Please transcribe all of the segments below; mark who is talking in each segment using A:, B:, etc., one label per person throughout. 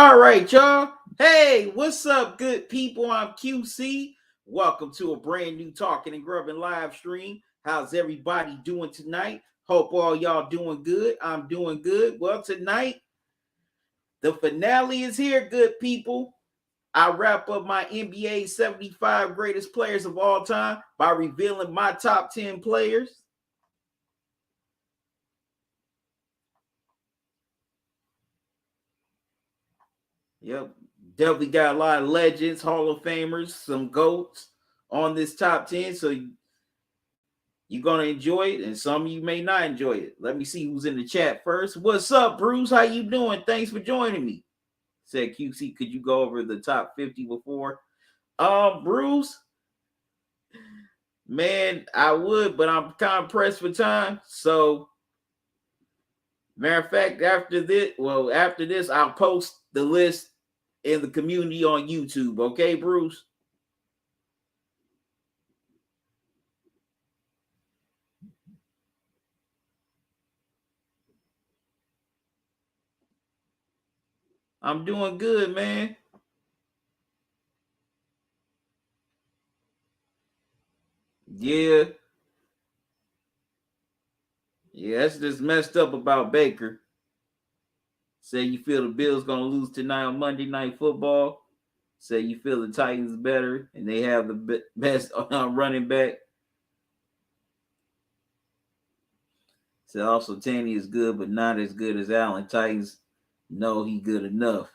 A: All right, y'all. Hey, what's up, good people? I'm QC. Welcome to a brand new Talkin and Grubbin live stream. How's everybody doing tonight? Hope all y'all doing good. I'm doing good. Well, tonight, the finale is here, good people. I wrap up my NBA 75 greatest players of all time by revealing my top 10 players. Yep, definitely got a lot of legends, Hall of Famers, some GOATs on this top 10. So you're going to enjoy it, and some of you may not enjoy it. Let me see who's in the chat first. What's up, Bruce? How you doing? Thanks for joining me. Said QC, could you go over the top 50 before? Bruce, man, I would, but I'm kind of pressed for time. So, matter of fact, after this, I'll post the list in the community on YouTube. Okay, Bruce? I'm doing good, man. Yeah. Yeah, that's just messed up about Baker. Say you feel the Bills gonna lose tonight on Monday Night Football. Say you feel the Titans better and they have the best running back. Say also Tanny is good, but not as good as Allen. Titans know he good enough.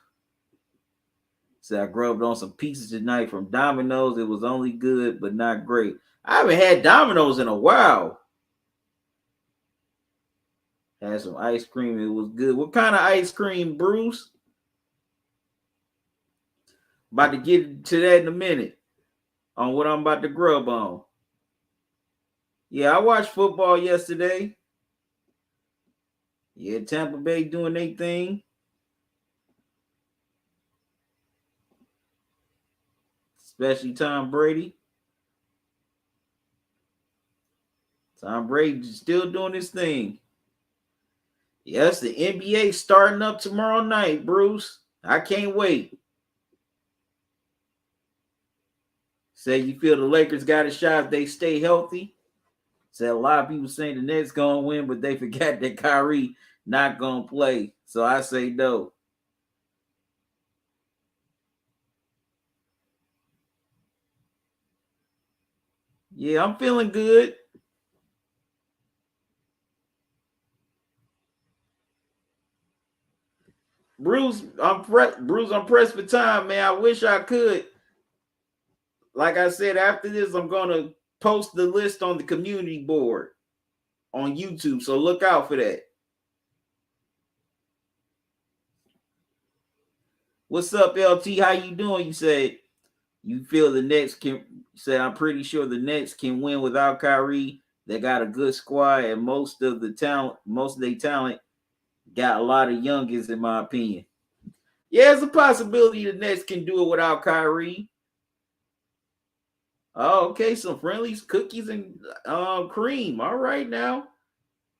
A: Say I grubbed on some pieces tonight from Domino's. It was only good, but not great. I haven't had Domino's in a while. Had some ice cream. It was good. What kind of ice cream, Bruce? About to get to that in a minute on what I'm about to grub on. Yeah, I watched football yesterday. Yeah, Tampa Bay doing their thing. Especially Tom Brady. Tom Brady still doing his thing. Yes, the NBA starting up tomorrow night, Bruce. I can't wait. Say you feel the Lakers got a shot if they stay healthy. Say a lot of people saying the Nets gonna win, but they forgot that Kyrie not gonna play. So I say no. Yeah, I'm feeling good. Bruce, I'm pressed for time, man. I wish I could. Like I said, after this, I'm gonna post the list on the community board on YouTube. So look out for that. What's up, LT? How you doing? You said you feel the Nets can say I'm pretty sure the Nets can win without Kyrie. They got a good squad, and most of their talent got a lot of youngins, in my opinion. Yeah, it's a possibility the Nets can do it without Kyrie. Oh, okay, some friendlies, cookies, and cream. All right, now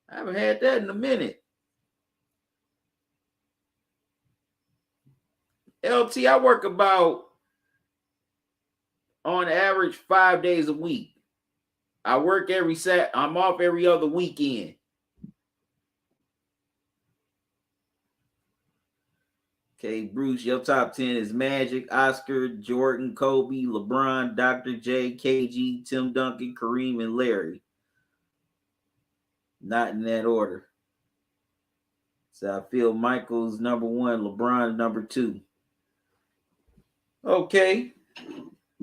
A: I haven't had that in a minute. LT, I work about on average 5 days a week. I work every I'm off every other weekend. Okay, Bruce, your top 10 is Magic, Oscar, Jordan, Kobe, LeBron, Dr. J, KG, Tim Duncan, Kareem, and Larry. Not in that order. So I feel Michael's number one, LeBron number two. Okay.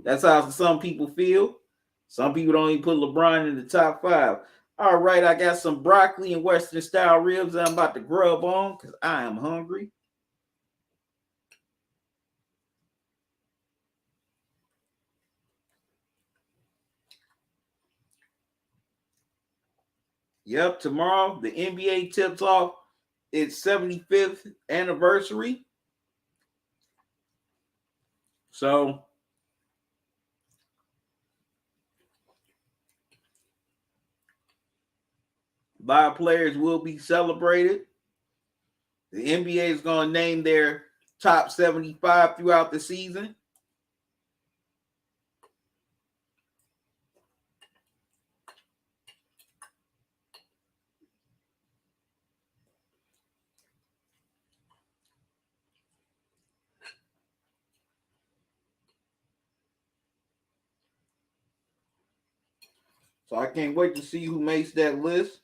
A: That's how some people feel. Some people don't even put LeBron in the top five. All right, I got some broccoli and Western style ribs that I'm about to grub on because I am hungry. Yep, tomorrow the NBA tips off its 75th anniversary. So a lot of players will be celebrated. The NBA is going to name their top 75 throughout the season. So I can't wait to see who makes that list.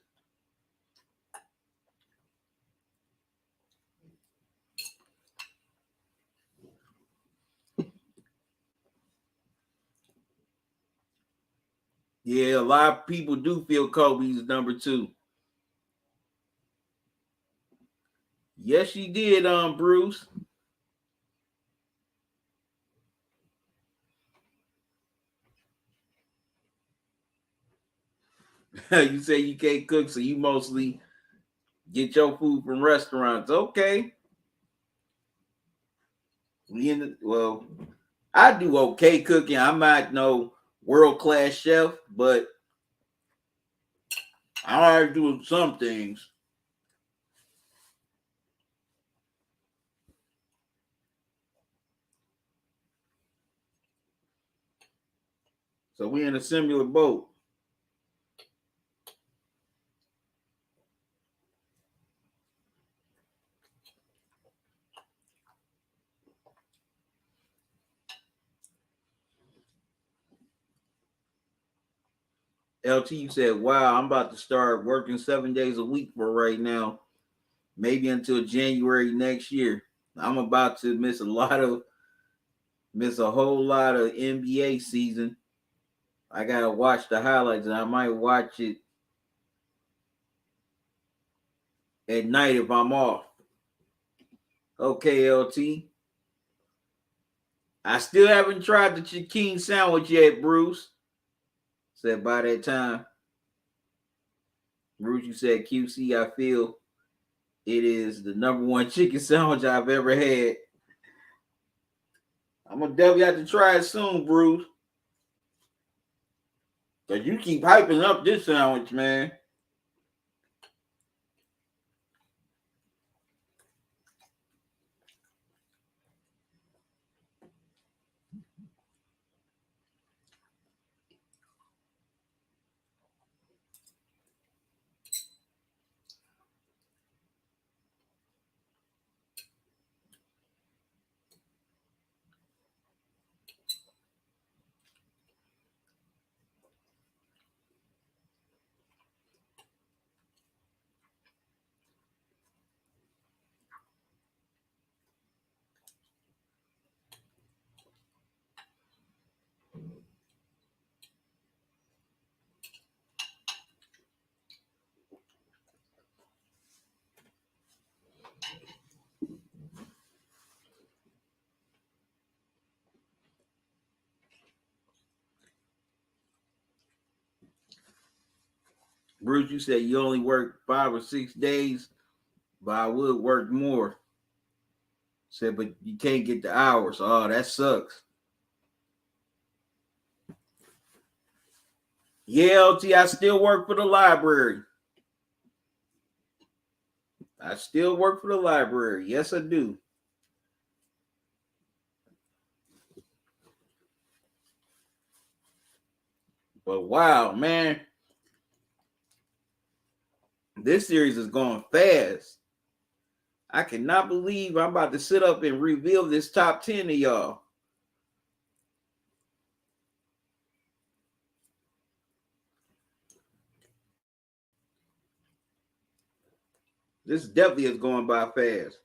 A: Yeah, a lot of people do feel Kobe's number 2. Yes, she did, Bruce. You say you can't cook, so you mostly get your food from restaurants. Okay. Well, I do okay cooking. I'm not no world-class chef, but I already do some things. So we in a similar boat. LT said, wow, I'm about to start working 7 days a week for right now, maybe until January next year. I'm about to miss a whole lot of NBA season. I gotta watch the highlights, and I might watch it at night if I'm off. Okay, LT. I still haven't tried the chicken sandwich yet, Bruce. Said by that time. Bruce, you said QC, I feel it is the number one chicken sandwich I've ever had. I'm gonna definitely have to try it soon, Bruce. Cause you keep hyping up this sandwich, man. Bruce, you said you only work 5 or 6 days, but I would work more. Said, but you can't get the hours. Oh, that sucks. Yeah, LT, I still work for the library. I still work for the library. Yes, I do. But wow, man, this series is going fast. I cannot believe I'm about to sit up and reveal this top 10 to y'all. This definitely is going by fast.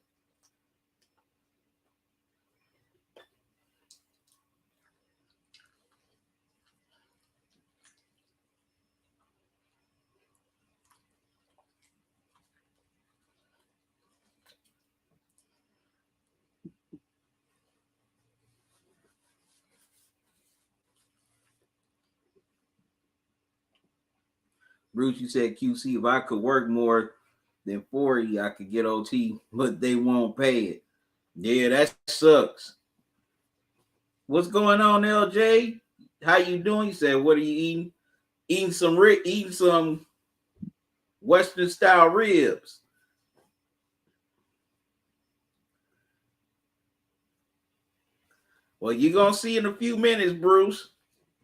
A: Bruce, you said QC, if I could work more than 40, I could get OT, but they won't pay it. Yeah, that sucks. What's going on, LJ? How you doing? You said, what are you eating? Eating some Western style ribs. Well, you're going to see in a few minutes, Bruce,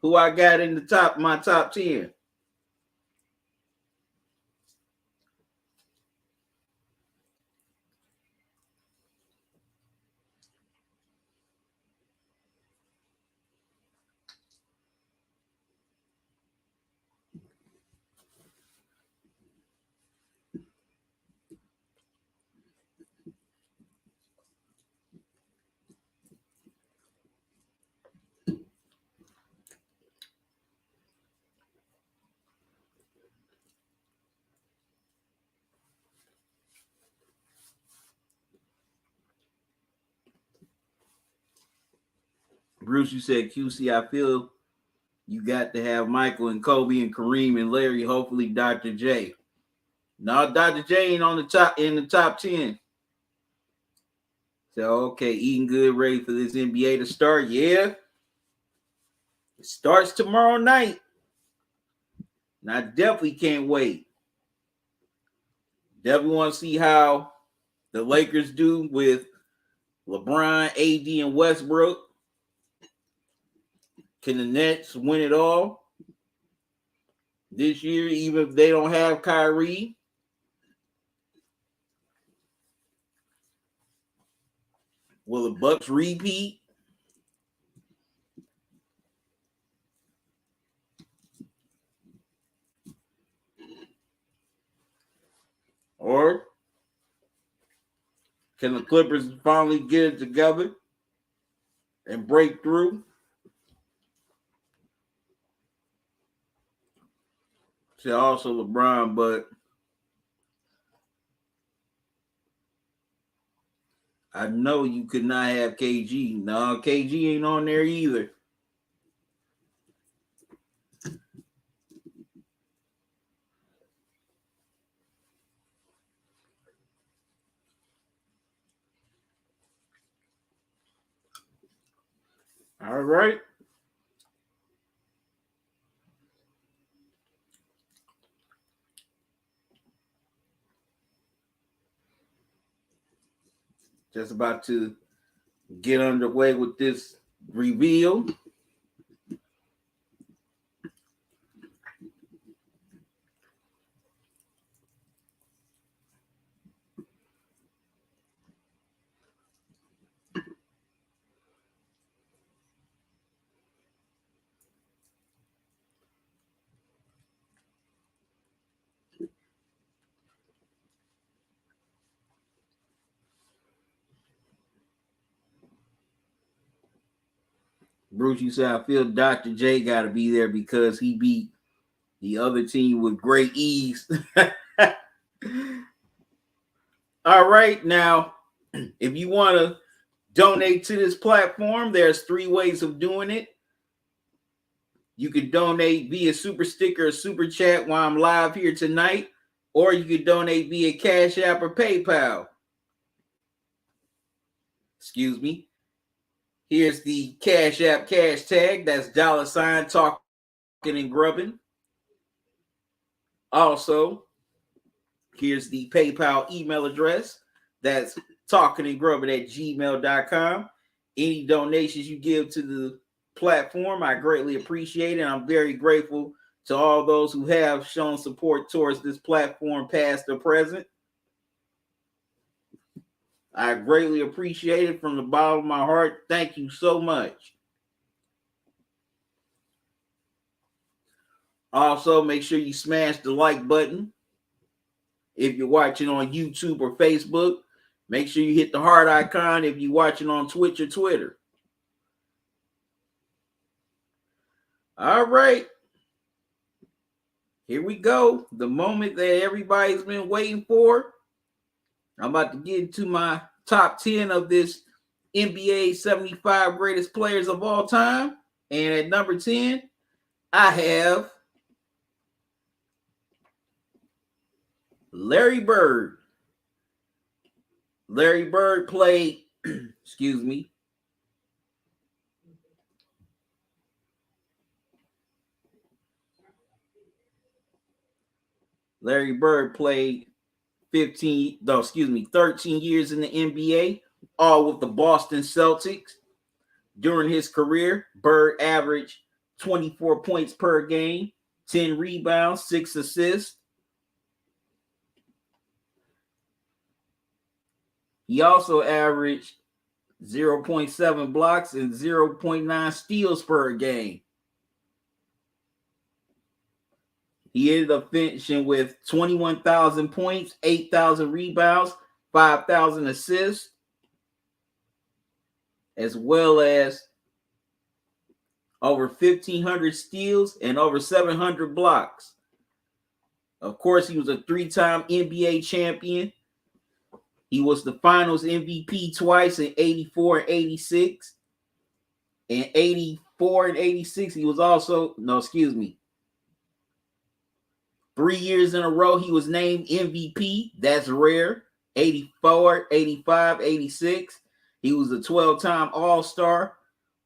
A: who I got in my top 10. Bruce, you said QC, I feel you got to have Michael and Kobe and Kareem and Larry, hopefully Dr. J. No, Dr. J ain't on the top 10. So okay, eating good, ready for this NBA to start. Yeah. It starts tomorrow night. And I definitely can't wait. Definitely want to see how the Lakers do with LeBron, AD, and Westbrook. Can the Nets win it all this year, even if they don't have Kyrie? Will the Bucks repeat? Or can the Clippers finally get it together and break through? See, also LeBron, but I know you could not have KG. No, KG ain't on there either. All right. Just about to get underway with this reveal. Bruce, you said I feel Dr. J got to be there because he beat the other team with great ease. All right, now, if you want to donate to this platform, there's 3 ways of doing it. You can donate via super sticker or super chat while I'm live here tonight, or you can donate via Cash App or PayPal. Excuse me. Here's the Cash App cash tag. That's $ Talkin and Grubbin. Also, here's the PayPal email address. That's talkingandgrubbin@gmail.com. Any donations you give to the platform, I greatly appreciate it. I'm very grateful to all those who have shown support towards this platform, past or present. I greatly appreciate it from the bottom of my heart. Thank you so much. Also, make sure you smash the like button. If you're watching on YouTube or Facebook, make sure you hit the heart icon if you're watching on Twitch or Twitter. All right. Here we go. The moment that everybody's been waiting for. I'm about to get into my top 10 of this NBA 75 greatest players of all time. And at number 10, I have Larry Bird. Larry Bird played, excuse me. Larry Bird played 13 years in the NBA, all with the Boston Celtics. During his career, Bird averaged 24 points per game, 10 rebounds, 6 assists. He also averaged 0.7 blocks and 0.9 steals per game. He ended up finishing with 21,000 points, 8,000 rebounds, 5,000 assists, as well as over 1,500 steals and over 700 blocks. Of course, he was a 3-time NBA champion. He was the finals MVP twice in 84 and 86. In 84 and 86, he was also, 3 years in a row, he was named MVP. That's rare. 84, 85, 86. He was a 12-time All-Star,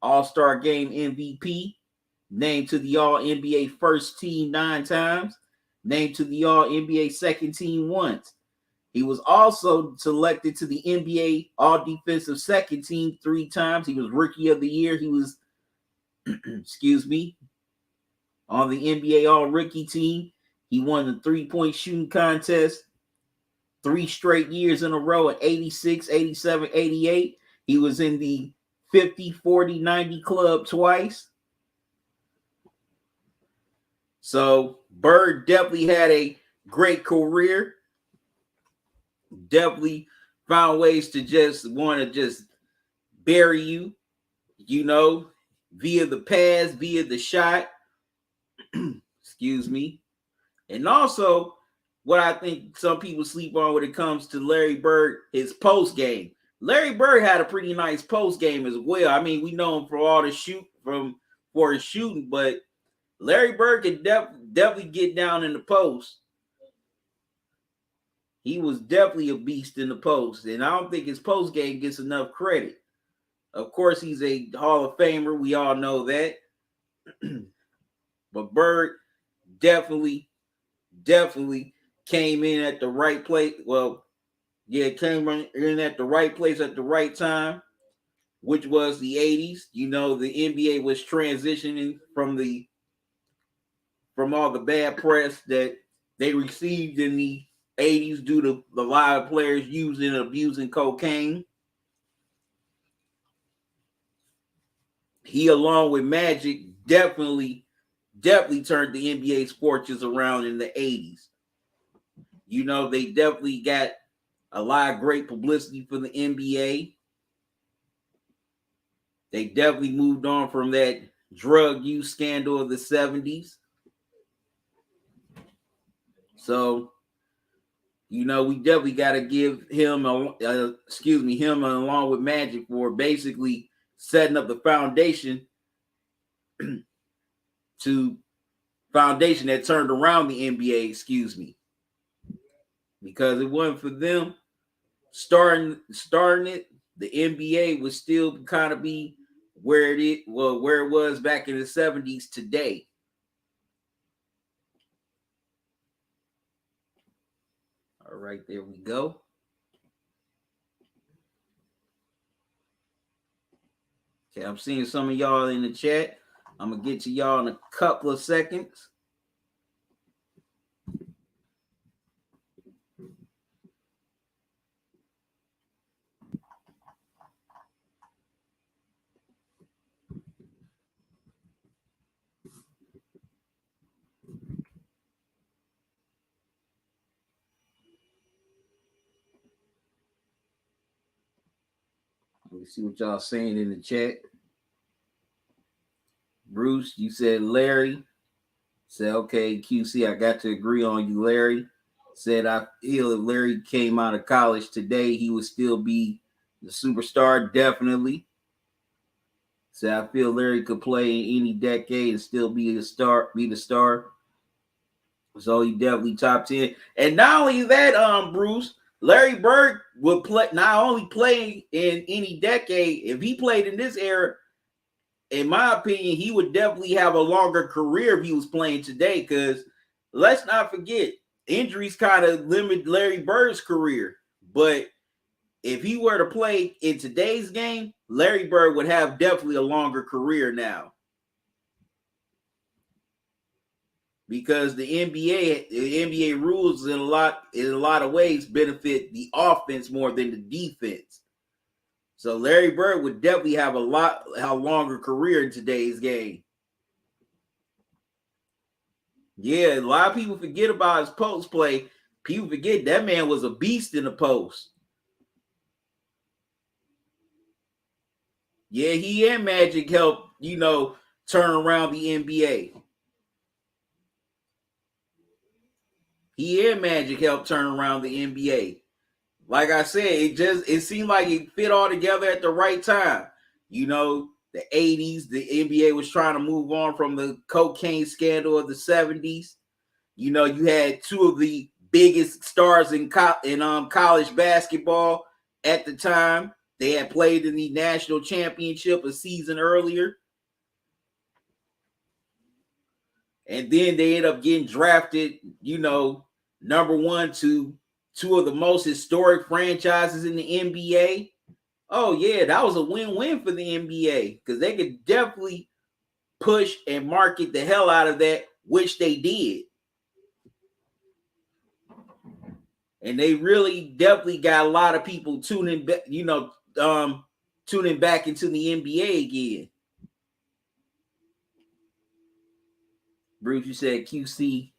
A: All-Star Game MVP, named to the All-NBA First Team 9 times, named to the All-NBA Second Team once. He was also selected to the NBA All-Defensive Second Team 3 times. He was Rookie of the Year. He was, on the NBA All-Rookie team. He won the 3-point shooting contest 3 straight years in a row at 86, 87, 88. He was in the 50, 40, 90 club twice. So Bird definitely had a great career. Definitely found ways to just want to just bury you, via the pass, via the shot. And also, what I think some people sleep on when it comes to Larry Bird, his post game. Larry Bird had a pretty nice post game as well. I mean, we know him for all the for his shooting, but Larry Bird could definitely get down in the post. He was definitely a beast in the post, and I don't think his post game gets enough credit. Of course, he's a Hall of Famer. We all know that. But Bird definitely came in at the right place. Well, yeah, came in at the right place at the right time, which was the 80s. The NBA was transitioning from all the bad press that they received in the 80s due to the lot of players using and abusing cocaine. He, along with Magic, definitely turned the NBA's fortunes around in the 80s. They definitely got a lot of great publicity for the NBA. They definitely moved on from that drug use scandal of the 70s. So, we definitely got to give him, him along with Magic for basically setting up the foundation that turned around the NBA, because it wasn't for them starting it, the NBA would still kind of be where it was back in the 70s today. All right, there we go. Okay, I'm seeing some of y'all in the chat. I'm going to get to y'all in a couple of seconds. Let me see what y'all saying in the chat. Bruce, you said Larry. Said, okay, QC, I got to agree on you, Larry. Said, I feel if Larry came out of college today, he would still be the superstar, definitely. Said, I feel Larry could play in any decade and still be the star. So he definitely top 10. And not only that, Bruce, Larry Bird would not only play in any decade, if he played in this era, in my opinion, he would definitely have a longer career if he was playing today, because let's not forget, injuries kind of limit Larry Bird's career. But if he were to play in today's game, Larry Bird would have definitely a longer career now. Because the NBA rules in a lot of ways benefit the offense more than the defense. So Larry Bird would definitely have a longer career in today's game. Yeah, a lot of people forget about his post play. People forget that man was a beast in the post. Yeah, he and Magic helped, turn around the NBA. He and Magic helped turn around the NBA. Like I said, it seemed like it fit all together at the right time. The 80s, the NBA was trying to move on from the cocaine scandal of the 70s. You had two of the biggest stars in college basketball at the time. They had played in the national championship a season earlier. And then they ended up getting drafted, number one to two of the most historic franchises in the NBA. Oh, yeah, that was a win-win for the NBA because they could definitely push and market the hell out of that, which they did. And they really definitely got a lot of people tuning back into the NBA again. Bruce, you said QC,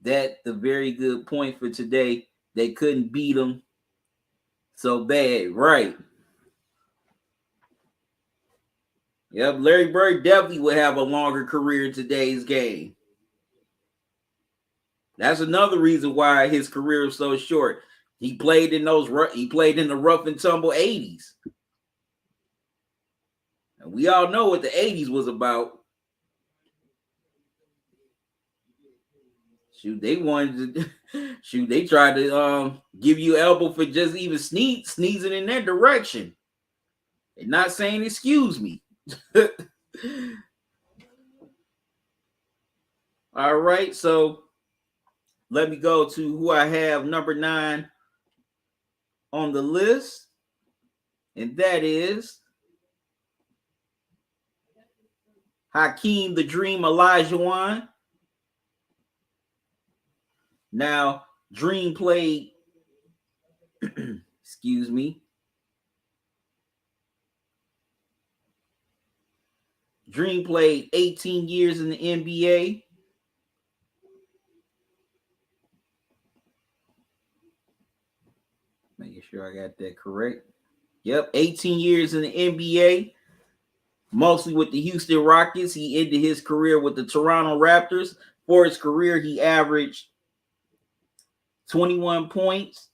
A: that's a very good point for today. They couldn't beat them so bad, right? Yep, Larry Bird definitely would have a longer career in today's game. That's another reason why his career is so short. He played in the rough and tumble 80s. And we all know what the 80s was about. Shoot, they tried to give you elbow for just even sneezing in that direction. And not saying excuse me. All right, so let me go to who I have number 9 on the list. And that is Hakeem the Dream Olajuwon. Now, Dream played, excuse me. Dream played 18 years in the NBA. Making sure I got that correct. Yep, 18 years in the NBA. Mostly with the Houston Rockets. He ended his career with the Toronto Raptors. For his career, he averaged 21 points,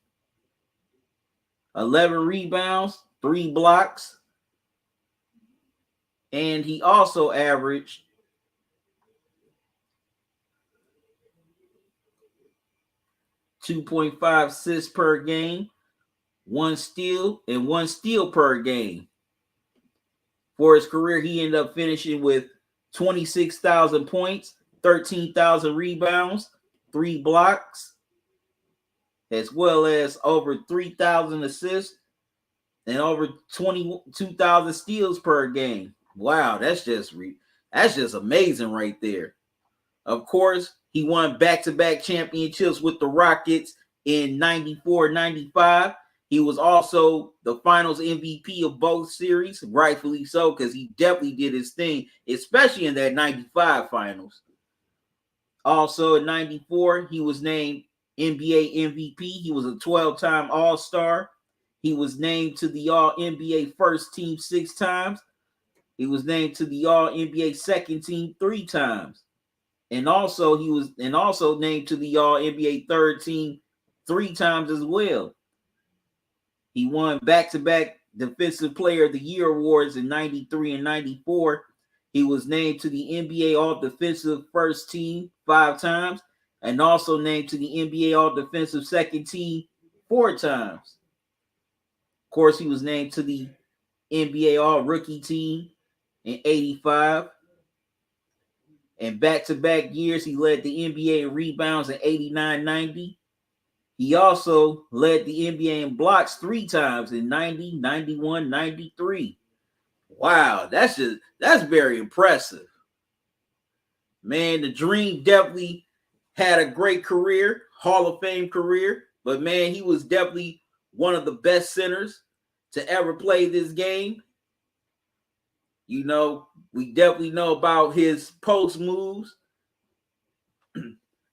A: 11 rebounds, 3 blocks. And he also averaged 2.5 assists per game, 1 steal, and 1 steal per game. For his career, he ended up finishing with 26,000 points, 13,000 rebounds, 3 blocks, as well as over 3,000 assists and over 22,000 steals per game. Wow, that's just amazing right there. Of course, he won back-to-back championships with the Rockets in 94-95. He was also the finals MVP of both series, rightfully so, because he definitely did his thing, especially in that 95 finals. Also in 94, he was named NBA MVP. He was a 12-time All-Star. He was named to the All-NBA first team 6 times. He was named to the All-NBA second team 3 times. And also named to the All-NBA third team 3 times as well. He won back-to-back Defensive Player of the Year awards in 93 and 94. He was named to the NBA All-Defensive First Team 5 times and also named to the NBA All-Defensive Second Team 4 times. Of course, he was named to the NBA All-Rookie Team in 85. And back-to-back years, he led the NBA in rebounds in 89-90. He also led the NBA in blocks 3 times in 90, 91, 93. Wow, that's very impressive. Man, the Dream definitely had a great career, Hall of Fame career, but man, he was definitely one of the best centers to ever play this game. You know, we definitely know about his post moves.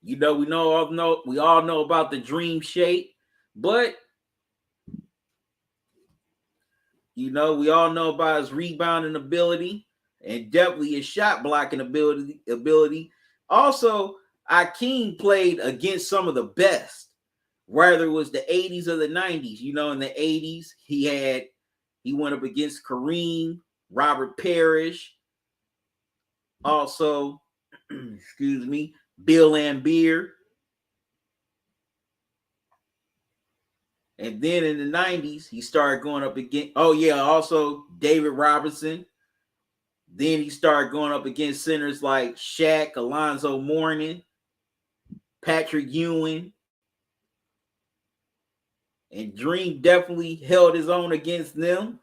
A: You know, we all know about the Dream shape, but you know, we all know about his rebounding ability and definitely his shot blocking ability. Also, Akeem played against some of the best, whether it was the 80s or the 90s. You know, in the 80s, he went up against Kareem, Robert Parrish, also, excuse me, Bill Laimbeer. And then in the 90s, he started going up against, oh yeah, also David Robinson. Then he started going up against centers like Shaq, Alonzo Mourning, Patrick Ewing. And Dream definitely held his own against them.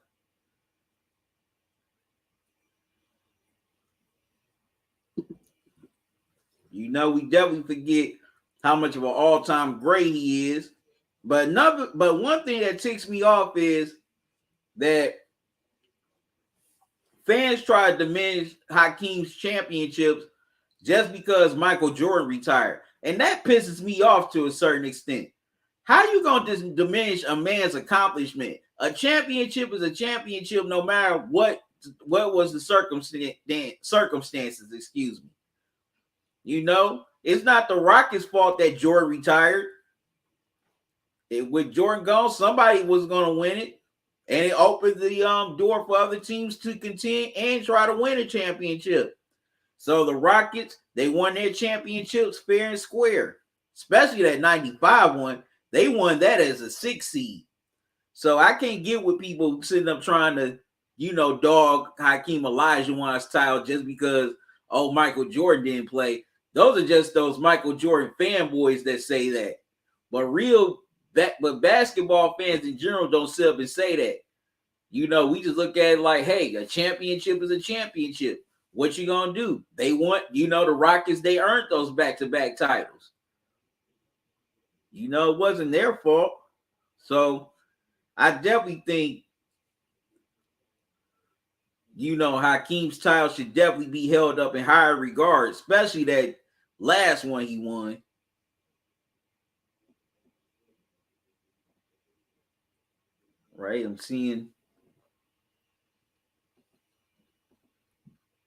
A: You know, we definitely forget how much of an all-time great he is. But one thing that ticks me off is that fans try to diminish Hakeem's championships just because Michael Jordan retired. And that pisses me off to a certain extent. How you gonna just diminish a man's accomplishment? A championship is a championship no matter what was the circumstances, excuse me. You know, it's not the Rockets' fault that Jordan retired. With Jordan gone, somebody was gonna win it. And it opened the door for other teams to contend and try to win a championship. So the Rockets, they won their championships fair and square, especially that 95 one. They won that as a 6 seed. So I can't get with people sitting up trying to, you know, dog Hakeem Olajuwon's style just because, oh, Michael Jordan didn't play. Those are just those Michael Jordan fanboys that say that. But basketball fans in general don't sit up and say that. You know, we just look at it like, hey, a championship is a championship. What you gonna do? They want, you know, the Rockets, they earned those back-to-back titles. You know, it wasn't their fault. So I definitely think, you know, Hakeem's title should definitely be held up in higher regard, especially that last one he won. Right? I'm seeing.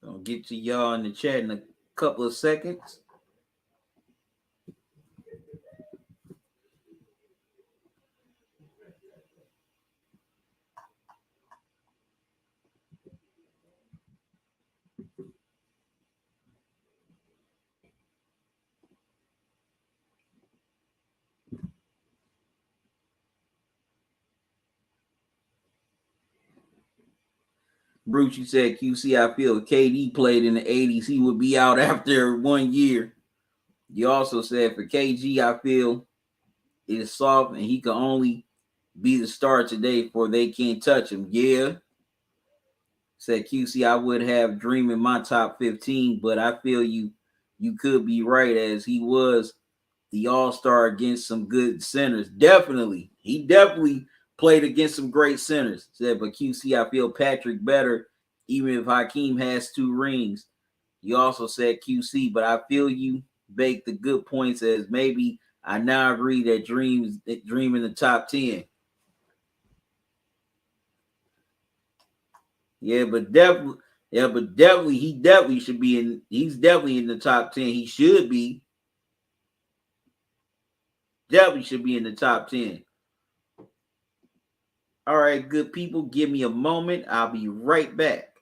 A: I'll get to y'all in the chat in a couple of seconds. Bruce, you said QC, I feel KD played in the 80s, he would be out after 1 year. You also said for KG, I feel it is soft and he can only be the star today for they can't touch him. Yeah. Said QC, I would have Dream in my top 15, but I feel you could be right as he was the all-star against some good centers. Definitely. He definitely played against some great centers. Said, but QC, I feel Patrick better, even if Hakeem has 2 rings. You also said QC, but I feel you make the good points as maybe I now agree that Dream in the top 10. Yeah, but definitely he definitely should be in, he's definitely in the top 10. He should be. Definitely should be in the top 10. All right, good people, give me a moment. I'll be right back.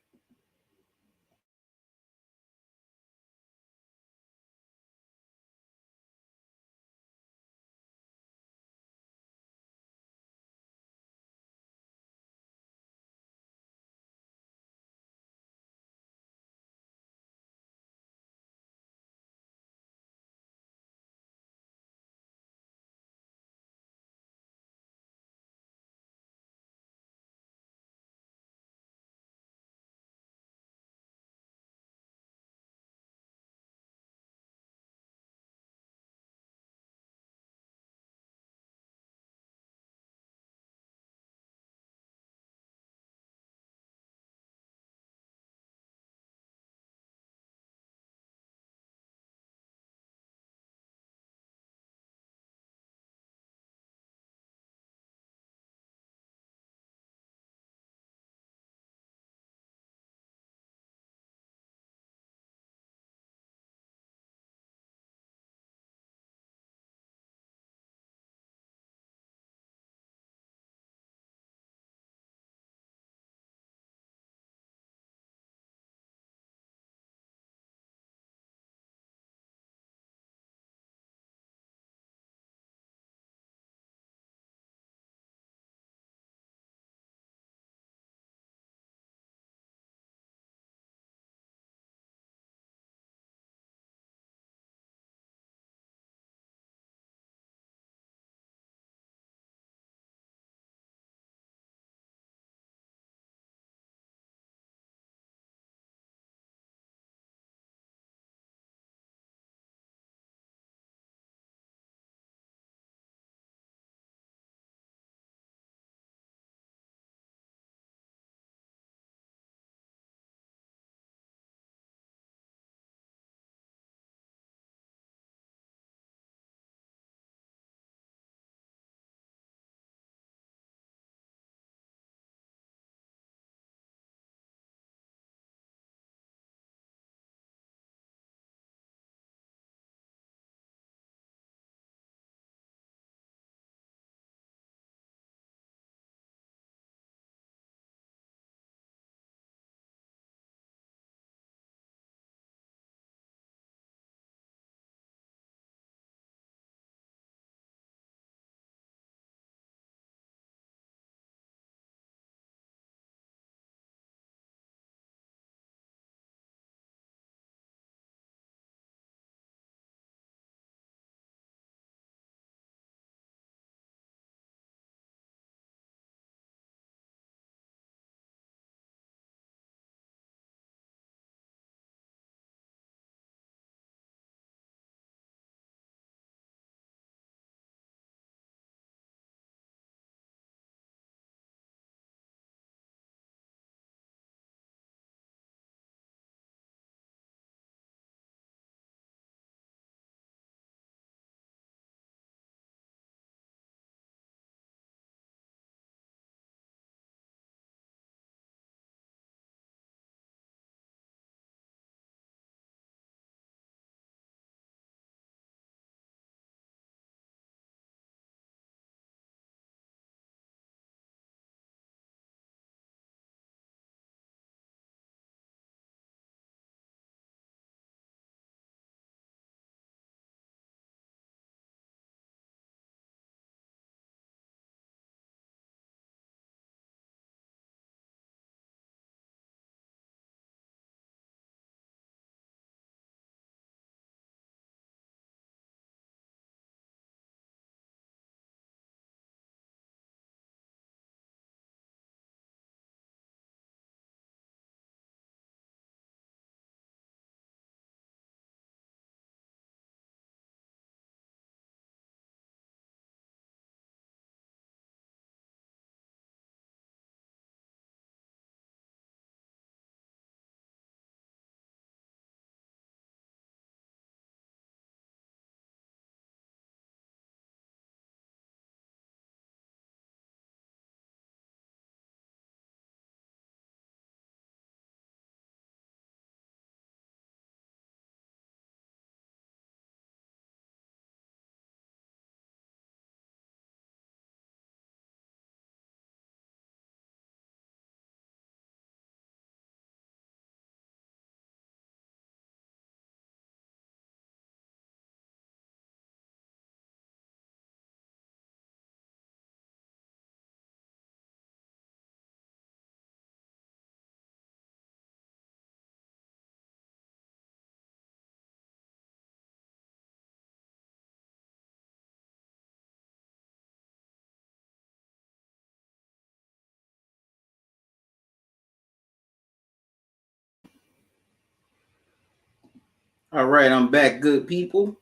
A: All right, I'm back, good people.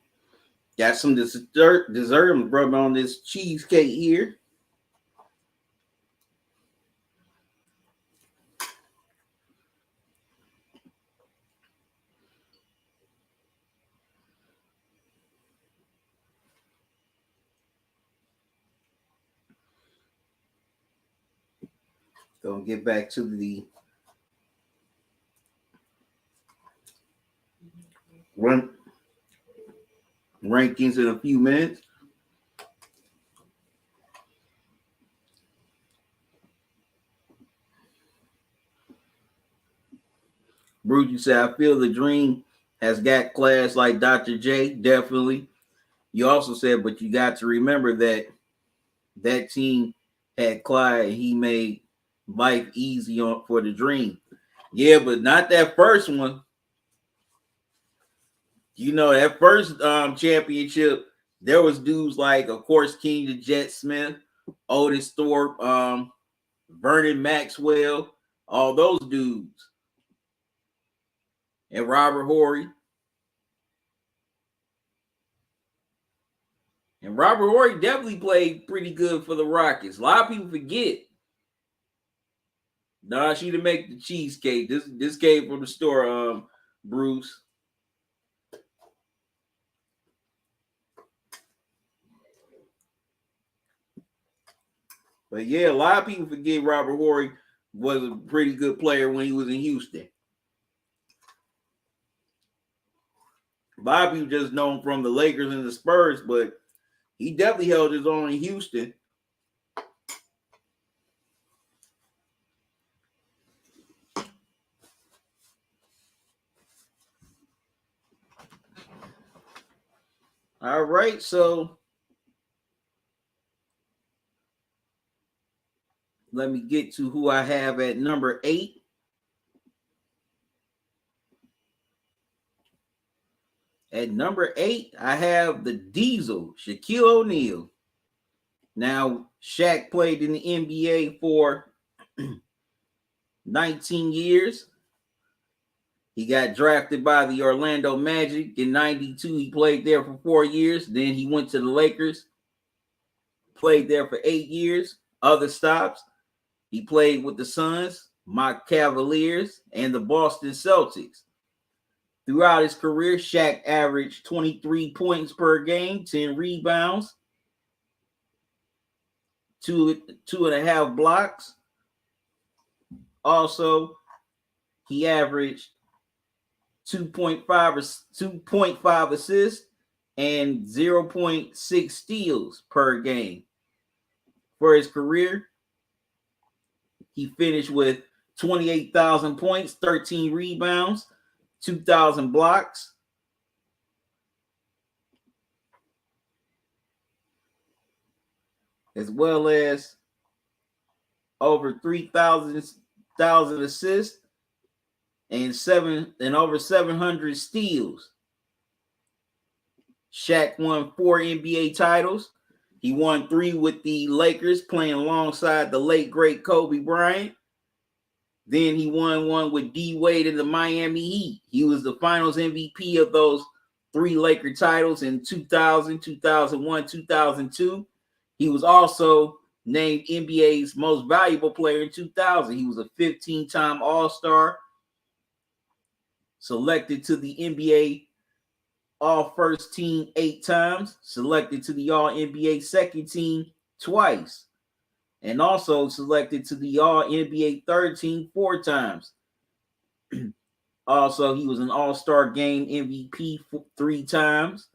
A: Got some dessert. I'm rubbing on this cheesecake here. Gonna get back to the rankings in a few minutes. Bruce, you said, I feel the dream has got class like Dr. J. Definitely. You also said, but you got to remember that that team had Clyde and he made life easy for the dream. Yeah, but not that first one. You know, that first championship, there was dudes like, of course, King the Jet Smith, Otis Thorpe, Vernon Maxwell, all those dudes. And Robert Horry. And Robert Horry definitely played pretty good for the Rockets. A lot of people forget. Nah, she didn't make the cheesecake. This came from the store, Bruce. But yeah, a lot of people forget Robert Horry was a pretty good player when he was in Houston. A lot of people just know him from the Lakers and the Spurs, but he definitely held his own in Houston. All right, so let me get to who I have at number 8. At number 8, I have the Diesel, Shaquille O'Neal. Now, Shaq played in the NBA for 19 years. He got drafted by the Orlando Magic in 92. He played there for 4 years. Then he went to the Lakers, played there for 8 years. Other stops, he played with the Suns, my Cavaliers, and the Boston Celtics. Throughout his career, Shaq averaged 23 points per game, 10 rebounds, 2.5 blocks. Also, he averaged 2.5 assists and 0.6 steals per game. For his career, he finished with 28,000 points, 13 rebounds, 2,000 blocks, as well as over 3,000 assists and over 700 steals. Shaq won 4 NBA titles. He won 3 with the Lakers, playing alongside the late great Kobe Bryant. Then he won 1 with D Wade in the Miami Heat. He was the Finals MVP of those 3 Laker titles in 2000, 2001, 2002. He was also named NBA's most valuable player in 2000. He was a 15-time All-Star, selected to the NBA All-First Team 8 times, selected to the All-NBA Second Team twice, and also selected to the All-NBA Third Team 4 times. Also, he was an All-Star Game MVP 3 times.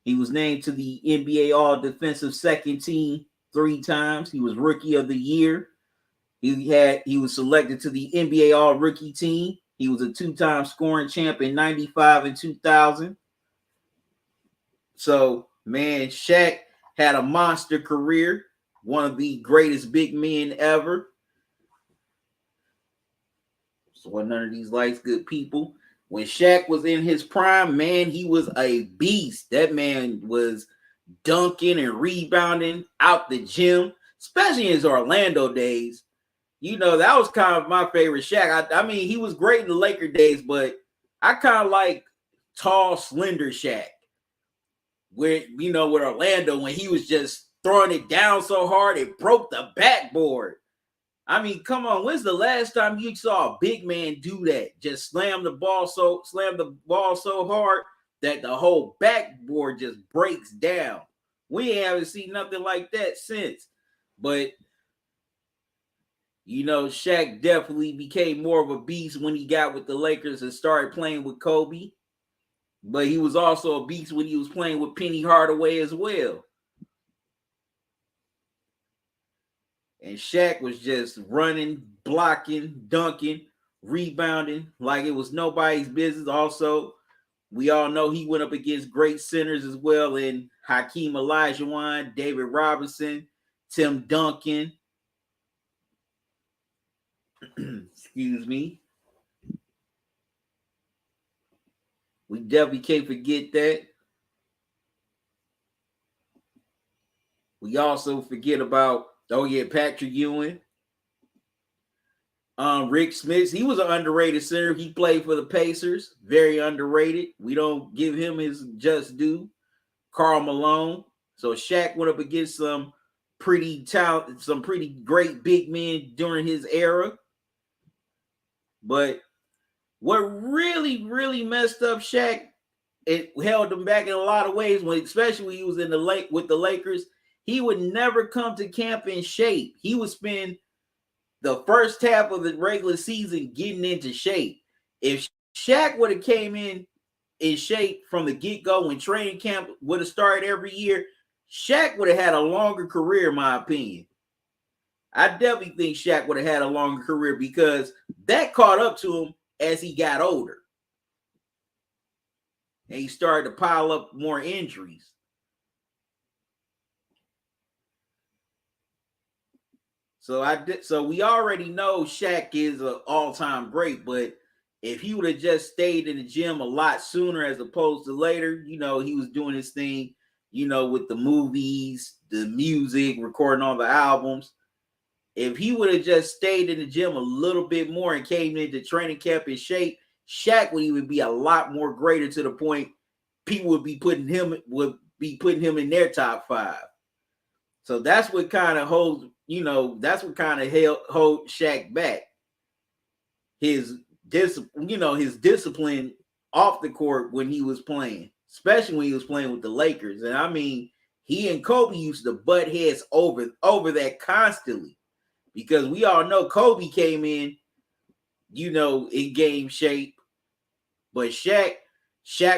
A: He was named to the NBA All-Defensive Second Team 3 times. He was Rookie of the Year. He was selected to the NBA All-Rookie Team. He was a 2-time scoring champ in 95 and 2000. So, man, Shaq had a monster career, one of the greatest big men ever. So, none of these lights, good people. When Shaq was in his prime, man, he was a beast. That man was dunking and rebounding out the gym, especially in his Orlando days. You know, that was kind of my favorite Shaq. I mean, he was great in the Laker days, but I kind of like tall, slender Shaq. With with Orlando, when he was just throwing it down so hard it broke the backboard. I mean, come on, when's the last time you saw a big man do that? Just slam the ball so hard that the whole backboard just breaks down. We haven't seen nothing like that since. But Shaq definitely became more of a beast when he got with the Lakers and started playing with Kobe. But he was also a beast when he was playing with Penny Hardaway as well. And Shaq was just running, blocking, dunking, rebounding like it was nobody's business. Also, we all know he went up against great centers as well in Hakeem Olajuwon, David Robinson, Tim Duncan. Excuse me. We definitely can't forget that. We also forget about, Patrick Ewing. Rick Smith, he was an underrated center. He played for the Pacers. Very underrated. We don't give him his just due. Karl Malone. So Shaq went up against some pretty great big men during his era. But what really, really messed up Shaq, it held him back in a lot of ways, especially when he was with the Lakers. He would never come to camp in shape. He would spend the first half of the regular season getting into shape. If Shaq would have came in shape from the get-go when training camp would have started every year, Shaq would have had a longer career, in my opinion. I definitely think Shaq would have had a longer career because that caught up to him as he got older. And he started to pile up more injuries. So we already know Shaq is an all-time great, but if he would have just stayed in the gym a lot sooner as opposed to later, he was doing his thing, with the movies, the music, recording all the albums. If he would have just stayed in the gym a little bit more and came into training camp in shape, Shaq would even be a lot more greater, to the point people would be putting him in their top 5. So that's what kind of holds, hold Shaq back. His discipline off the court when he was playing, especially when he was playing with the Lakers. And I mean, he and Kobe used to butt heads over that constantly, because we all know Kobe came in, in game shape, but Shaq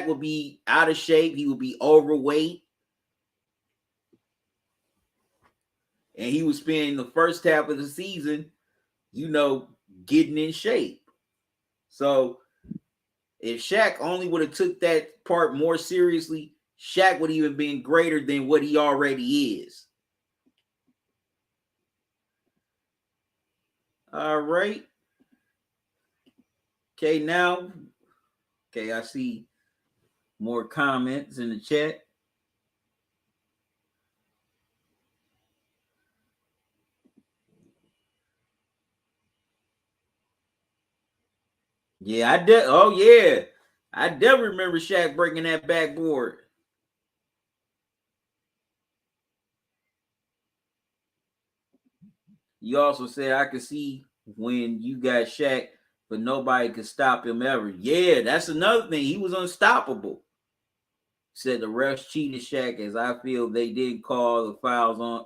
A: would be out of shape. He would be overweight. And he was spending the first half of the season, getting in shape. So if Shaq only would have took that part more seriously, Shaq would have even been greater than what he already is. All right. Okay, I see more comments in the chat. Yeah, I did. Oh, yeah. I definitely remember Shaq breaking that backboard. You also said, I could see when you got Shaq, but nobody could stop him ever. Yeah, that's another thing. He was unstoppable. Said the refs cheated Shaq, as I feel they did call the fouls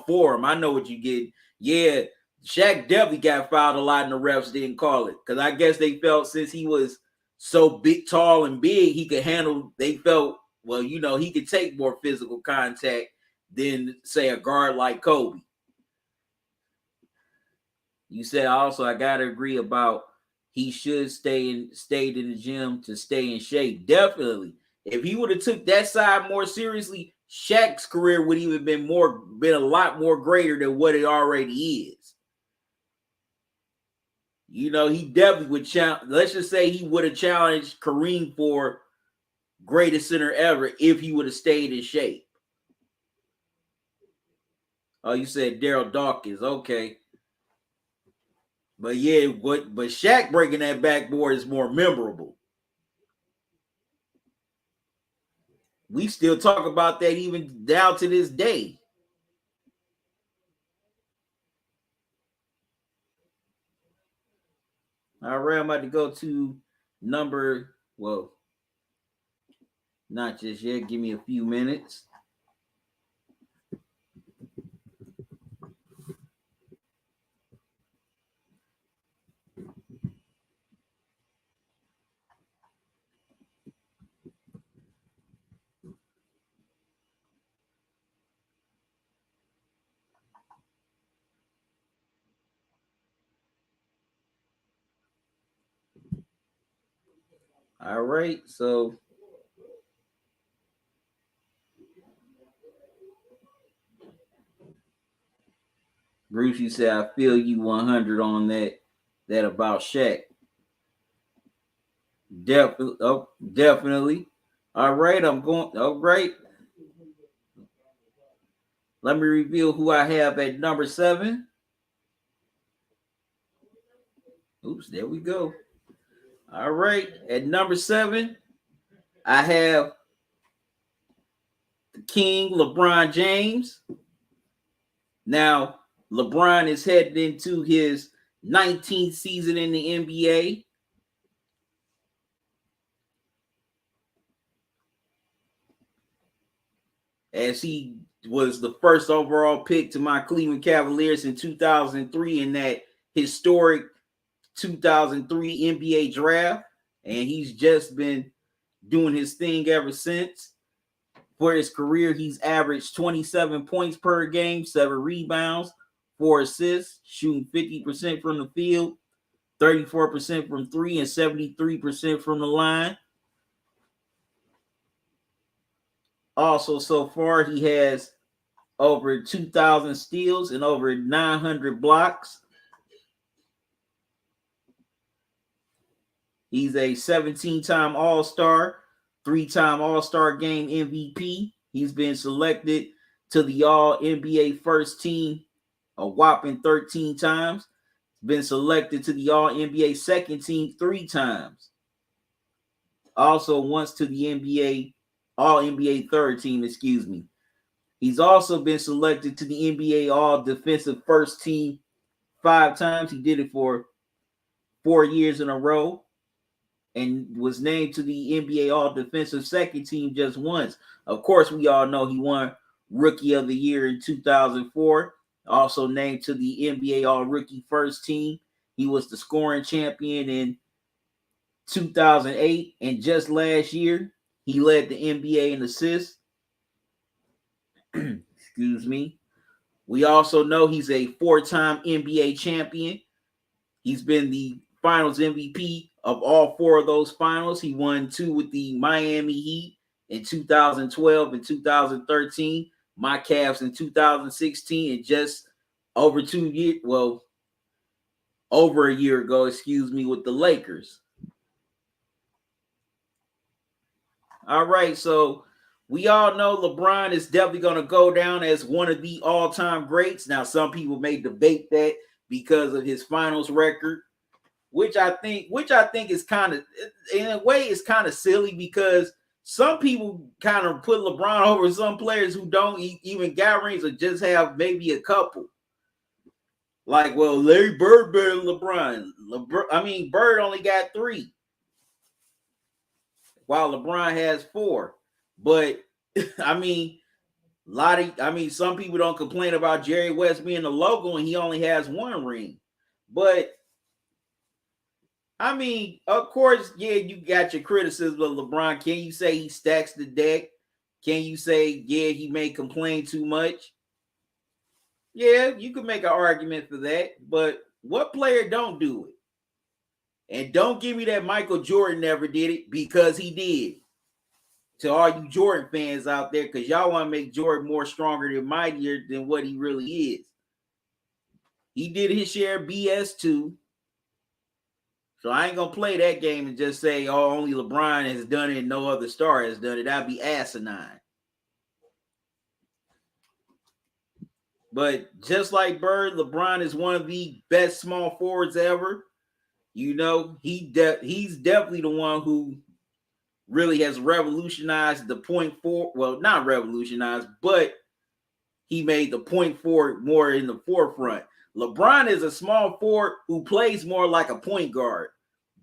A: for him. I know what you get. Yeah, Shaq definitely got fouled a lot, and the refs didn't call it, because I guess they felt since he was so big, tall, and big, he could handle. They felt, well, he could take more physical contact than, say, a guard like Kobe. You said also, I gotta agree about he should stayed in the gym to stay in shape. Definitely. If he would have took that side more seriously, Shaq's career would even been a lot more greater than what it already is. He definitely would challenge. Let's just say he would have challenged Kareem for greatest center ever if he would have stayed in shape. Oh, you said Daryl Dawkins. Okay. But yeah, but Shaq breaking that backboard is more memorable. We still talk about that even down to this day. All right, I'm about to go to number, well, not just yet. Give me a few minutes. All right, so Bruce, you said I feel you 100 on that about Shaq. Definitely. All right, I'm going. All right. Let me reveal who I have at number 7. Oops, there we go. All right, at number 7, I have the King LeBron James. Now, LeBron is headed into his 19th season in the NBA. As he was the first overall pick to my Cleveland Cavaliers in 2003 in that historic 2003 NBA draft. And he's just been doing his thing ever since. For his career, he's averaged 27 points per game, 7 rebounds, 4 assists, shooting 50% from the field, 34% from 3, and 73% from the line. Also, so far, he has over 2,000 steals and over 900 blocks. He's a 17-time All-Star, 3-time All-Star Game MVP. He's been selected to the All-NBA First Team a whopping 13 times. Been selected to the All-NBA Second Team 3 times. Also once to the NBA All-NBA Third Team, excuse me. He's also been selected to the NBA All-Defensive First Team 5 times. He did it for 4 years in a row. And was named to the NBA All-Defensive Second Team just once. Of course, we all know he won Rookie of the Year in 2004. Also named to the NBA All-Rookie First Team. He was the scoring champion in 2008. And just last year, he led the NBA in assists. Excuse me. We also know he's a 4-time NBA champion. He's been the Finals MVP of all 4 of those finals. He won 2 with the Miami Heat in 2012 and 2013. My Cavs in 2016, and just over 2 years, well, over a year ago, excuse me, with the Lakers. All right, so we all know LeBron is definitely going to go down as one of the all-time greats. Now, some people may debate that because of his finals record, which I think is kind of, in a way, is kind of silly, because some people kind of put LeBron over some players who don't even got rings or just have maybe a couple. Like, well, Larry Bird better than LeBron. Bird only got 3, while LeBron has 4. But some people don't complain about Jerry West being the logo and he only has 1 ring. But of course, yeah, you got your criticism of LeBron. Can you say he stacks the deck? Can you say, yeah, he may complain too much? Yeah, you could make an argument for that. But what player don't do it? And don't give me that Michael Jordan never did it, because he did. To all you Jordan fans out there, because y'all want to make Jordan more stronger and mightier than what he really is. He did his share of BS too. So I ain't going to play that game and just say, oh, only LeBron has done it and no other star has done it. That'd be asinine. But just like Bird, LeBron is one of the best small forwards ever. You know, he's definitely the one who really has revolutionized the point forward. Well, not revolutionized, but he made the point forward more in the forefront. LeBron is a small forward who plays more like a point guard.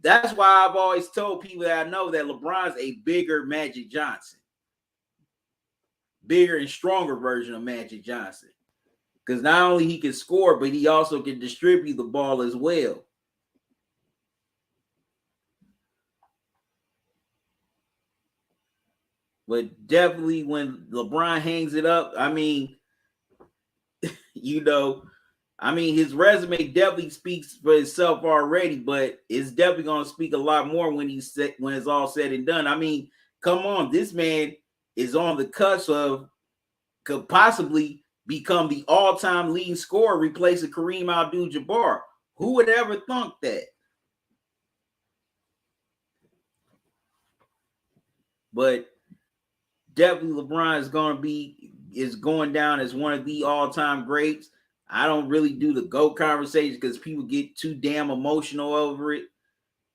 A: That's why I've always told people that I know that LeBron's a bigger Magic Johnson. Bigger and stronger version of Magic Johnson. Because not only he can score, but he also can distribute the ball as well. But definitely when LeBron hangs it up, I mean, his resume definitely speaks for itself already, but it's definitely going to speak a lot more when it's all said and done. I mean, come on, this man is on the cusp of could possibly become the all-time leading scorer, replacing Kareem Abdul-Jabbar. Who would ever thunk that? But definitely LeBron is going down as one of the all-time greats. I don't really do the GOAT conversation because people get too damn emotional over it.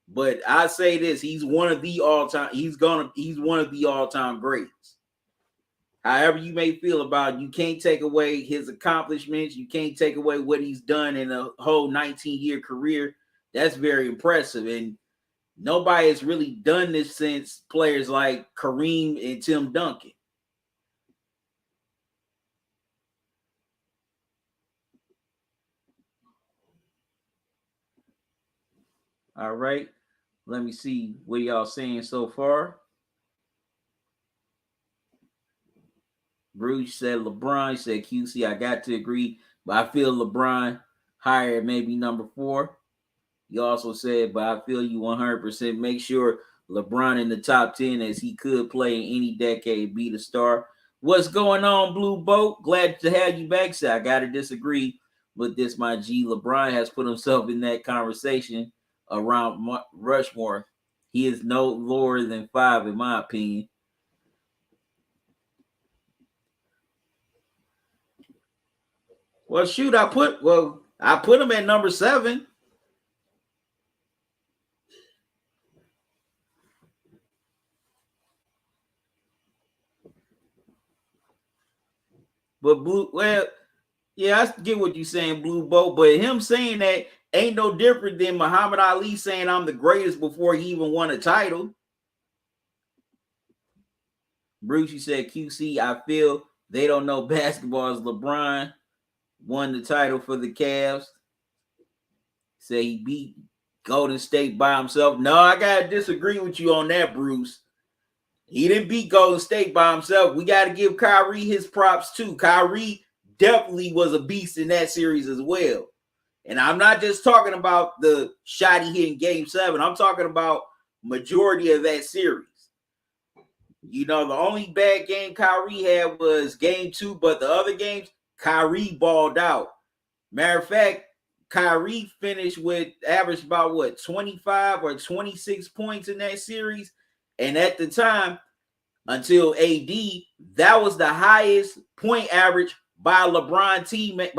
A: But I say this, he's one of the all-time, he's one of the all-time greats. However you may feel about it, you can't take away his accomplishments. You can't take away what he's done in a whole 19-year career. That's very impressive. And nobody has really done this since players like Kareem and Tim Duncan. All right. Let me see what y'all saying so far. Bruce said LeBron. Said QC. I got to agree, but I feel LeBron higher, maybe number 4. You also said, but I feel you 100%. Make sure LeBron in the top 10 as he could play in any decade, be the star. What's going on, Blue Boat? Glad to have you back. So I got to disagree with this, my G. LeBron has put himself in that conversation around Rushmore. He is no lower than 5, in my opinion. Well, shoot, I put him at number 7. But yeah, I get what you're saying, Blue Boat. But him saying that ain't no different than Muhammad Ali saying I'm the greatest before he even won a title. Bruce, you said QC, I feel they don't know basketball as LeBron won the title for the Cavs. Say he beat Golden State by himself. No, I gotta disagree with you on that, Bruce. He didn't beat Golden State by himself. We got to give Kyrie his props too. Kyrie definitely was a beast in that series as well. And I'm not just talking about the shot he hit in Game 7. I'm talking about majority of that series. The only bad game Kyrie had was Game 2, but the other games, Kyrie balled out. Matter of fact, Kyrie finished with average about 25 or 26 points in that series. And at the time, until AD, that was the highest point average by a teammate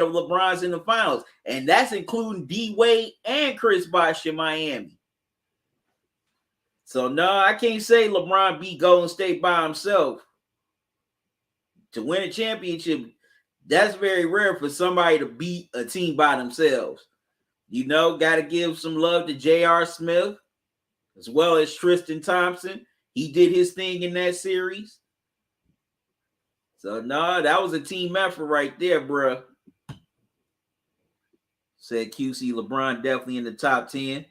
A: of LeBron's in the finals. And that's including D-Wade and Chris Bosh in Miami. So no, I can't say LeBron beat Golden State by himself. To win a championship, that's very rare for somebody to beat a team by themselves. Got to give some love to J.R. Smith, as well as Tristan Thompson. He did his thing in that series. So, no, that was a team effort right there, bro. Said QC, LeBron definitely in the top 10.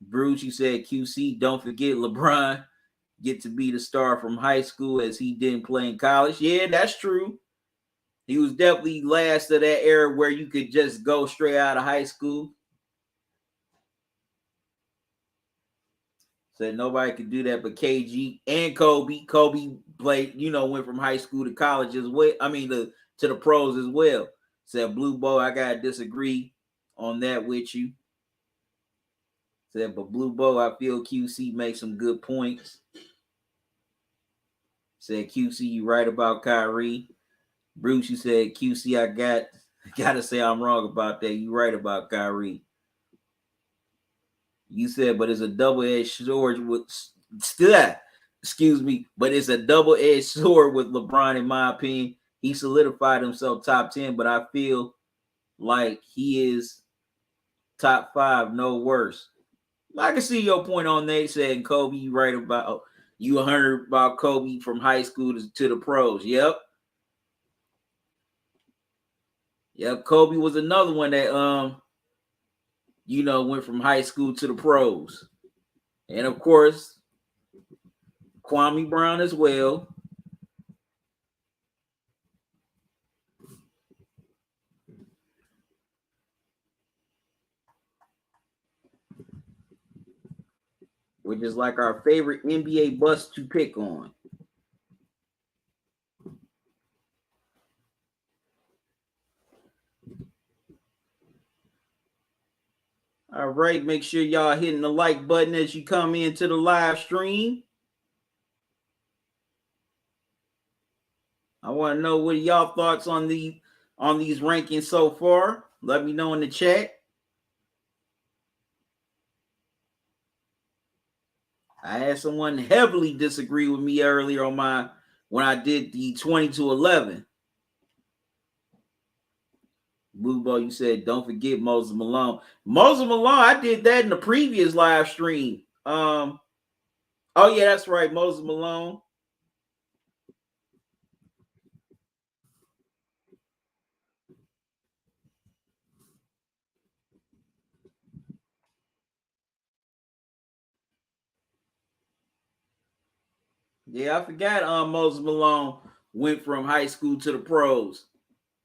A: Bruce, you said QC, don't forget LeBron get to be the star from high school as he didn't play in college. Yeah, that's true. He was definitely last of that era where you could just go straight out of high school. Said nobody could do that but KG and Kobe. Kobe played, went from high school to college as well. I mean, to the pros as well. Said Blue Bow, I got to disagree on that with you. Said, but Blue Bow, I feel QC makes some good points. Said QC, you right about Kyrie. Bruce, you said QC, I got to say I'm wrong about that. You right about Kyrie. You said, but it's a double-edged sword with excuse me, but it's a double-edged sword with LeBron, in my opinion. He solidified himself top 10, but I feel like he is top 5, no worse. I can see your point on that. Saying Kobe, you right about you 100 about Kobe from high school to the pros. Yep. Kobe was another one that went from high school to the pros. And of course, Kwame Brown as well. Which is like our favorite NBA bust to pick on. All right, make sure y'all hitting the like button as you come into the live stream. I want to know what y'all thoughts on these rankings so far. Let me know in the chat. I had someone heavily disagree with me earlier on when I did the 20 to 11. Blue Ball, you said don't forget Moses Malone. Moses Malone, I did that in the previous live stream. Oh yeah, that's right, Moses Malone. Yeah, I forgot Moses Malone went from high school to the pros.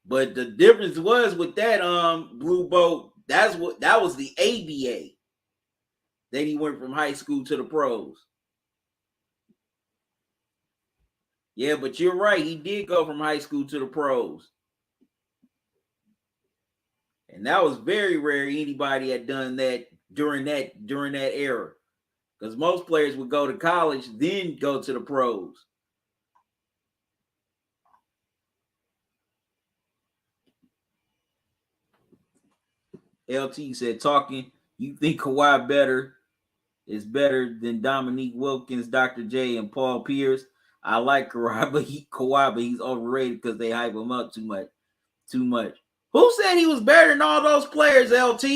A: But the difference was with that Blue Boat, that was the ABA. Then he went from high school to the pros. Yeah, but you're right. He did go from high school to the pros. And that was very rare anybody had done that during that era. Because most players would go to college, then go to the pros. LT said, Talkin, you think Kawhi is better than Dominique Wilkins, Dr. J, and Paul Pierce? I like Kawhi, but he's overrated because they hype him up too much. Who said he was better than all those players, LT?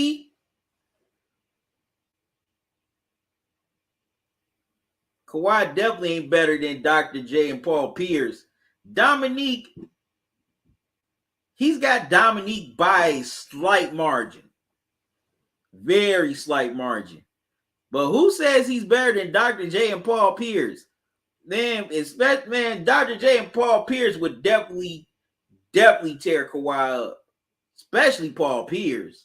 A: Kawhi definitely ain't better than Dr. J and Paul Pierce. Dominique, he's got Dominique by a slight margin. Very slight margin. But who says he's better than Dr. J and Paul Pierce? Man, Dr. J and Paul Pierce would definitely tear Kawhi up. Especially Paul Pierce.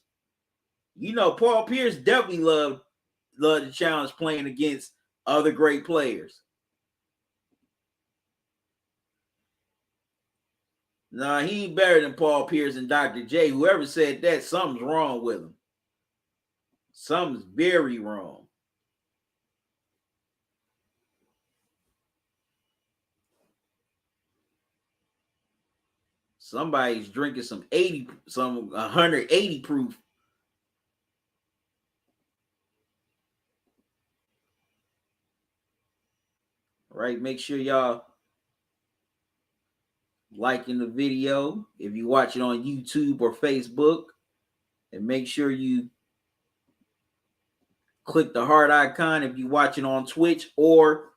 A: Paul Pierce definitely loved the challenge playing against other great players. Nah, he ain't better than Paul Pierce and Dr. J. Whoever said that, something's wrong with him. Something's very wrong. Somebody's drinking some 180 proof. Right, make sure y'all liking the video if you watch it on YouTube or Facebook, and make sure you click the heart icon if you're watching on Twitch or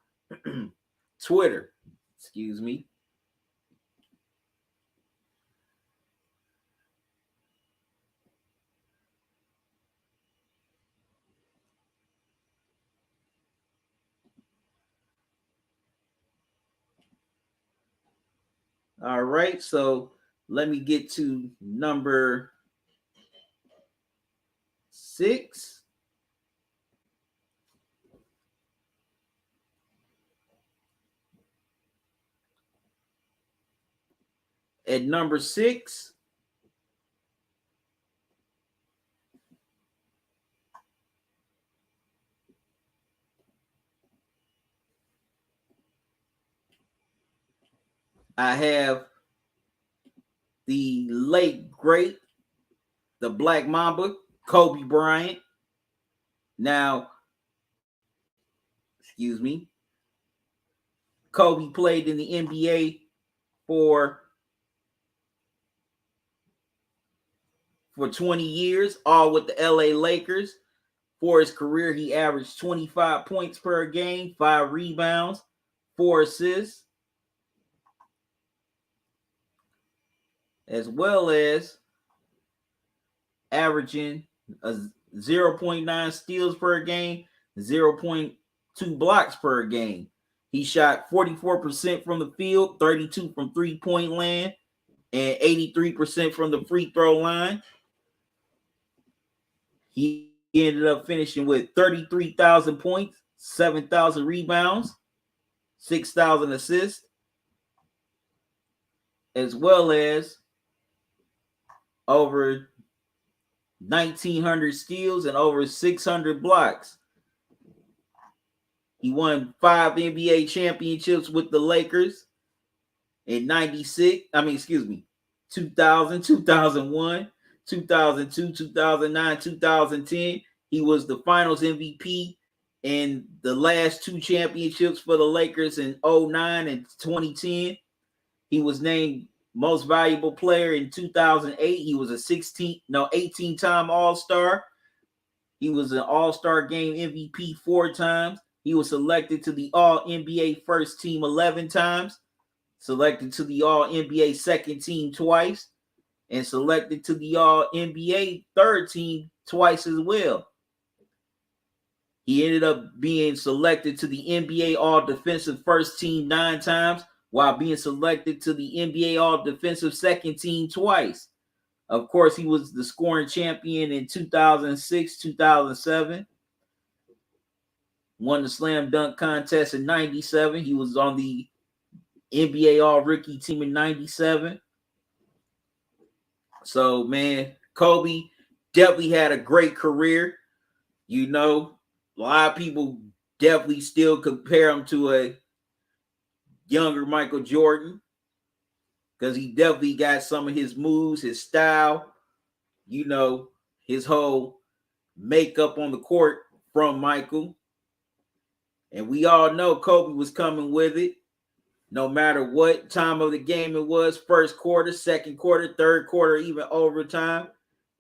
A: Twitter. Excuse me. All right, so let me get to number 6. At number 6, I have the late great, the Black Mamba, Kobe Bryant. Now, excuse me. Kobe played in the NBA for 20 years, all with the LA Lakers. For his career, he averaged 25 points per game, 5 rebounds, 4 assists, as well as averaging a 0.9 steals per game, 0.2 blocks per game. He shot 44% from the field, 32% from three-point land, and 83% from the free throw line. He ended up finishing with 33,000 points, 7,000 rebounds, 6,000 assists, as well as over 1,900 steals and over 600 blocks. He won 5 NBA championships with the Lakers in 2000, 2001, 2002, 2009, 2010. He was the finals MVP in the last 2 championships for the Lakers in 2009 and 2010. He was named most valuable player in 2008. He was a 18-time All-Star. He was an All-Star game MVP 4 times. He was selected to the All-NBA first team 11 times, selected to the All-NBA second team twice, and selected to the All-NBA third team twice as well. He ended up being selected to the NBA All-Defensive first team 9 times, while being selected to the NBA All-Defensive second team twice. Of course, he was the scoring champion in 2006, 2007. Won the slam dunk contest in 97. He was on the NBA All-Rookie team in 97. So, man, Kobe definitely had a great career. You know, a lot of people definitely still compare him to a younger Michael Jordan because he definitely got some of his moves, his style, you know, his whole makeup on the court from Michael. And we all know Kobe was coming with it. No matter what time of the game it was, first quarter, second quarter, third quarter, even overtime,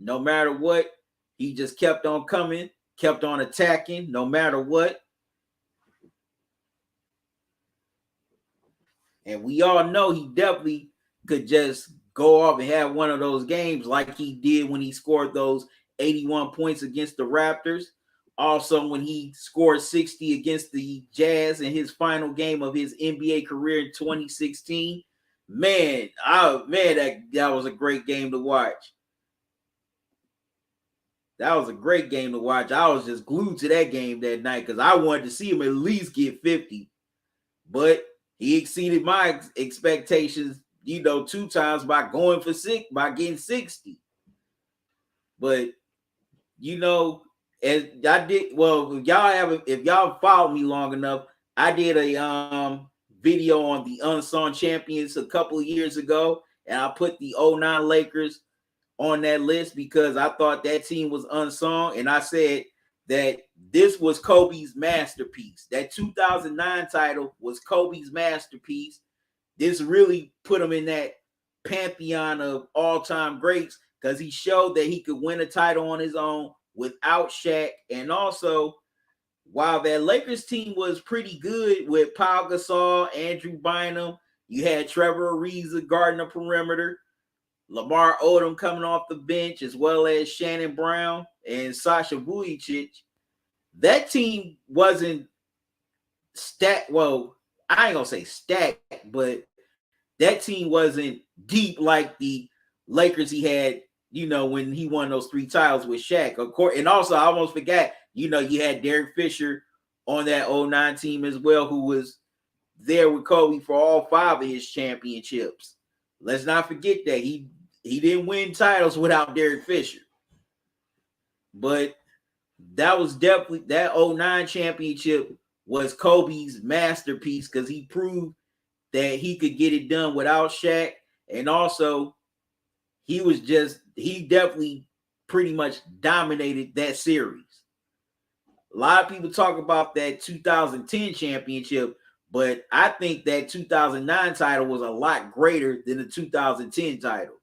A: no matter what, he just kept on coming, kept on attacking, no matter what. And we all know he definitely could just go off and have one of those games like he did when he scored those 81 points against the Raptors. Also, when he scored 60 against the Jazz in his final game of his NBA career in 2016. That was a great game to watch. That was a great game to watch. I was just glued to that game that night because I wanted to see him at least get 50. But he exceeded my expectations, 2 times by getting 60. But, as I did, well, if y'all followed me long enough, I did a video on the unsung champions a couple of years ago, and I put the 2009 Lakers on that list because I thought that team was unsung, and I said that this was Kobe's masterpiece. That 2009 title was Kobe's masterpiece. This really put him in that pantheon of all-time greats because he showed that he could win a title on his own without Shaq. And also, while that Lakers team was pretty good with Pau Gasol, Andrew Bynum, you had Trevor Ariza guarding the perimeter, Lamar Odom coming off the bench, as well as Shannon Brown and Sasha Vujacic. That team wasn't stacked. Well, I ain't gonna say stacked, but that team wasn't deep like the Lakers he had, when he won those 3 titles with Shaq. Of course, and also I almost forgot, you had Derek Fisher on that 2009 team as well, who was there with Kobe for all 5 of his championships. Let's not forget that he didn't win titles without Derek Fisher. But that was definitely, that 2009 championship was Kobe's masterpiece because he proved that he could get it done without Shaq. And also, he definitely pretty much dominated that series. A lot of people talk about that 2010 championship, but I think that 2009 title was a lot greater than the 2010 title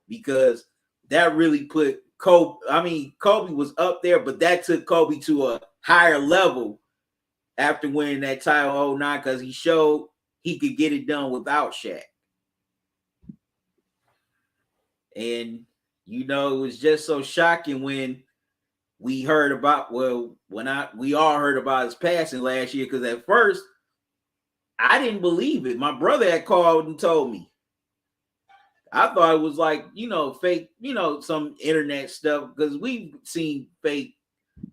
A: because that really put Kobe. I mean, Kobe was up there, but that took Kobe to a higher level after winning that title 09 because he showed he could get it done without Shaq. And you know, it was just so shocking when we heard about we all heard about his passing last year, because at first I didn't believe it. My brother had called and told me. I thought it was like, you know, fake, you know, some internet stuff, because we've seen fake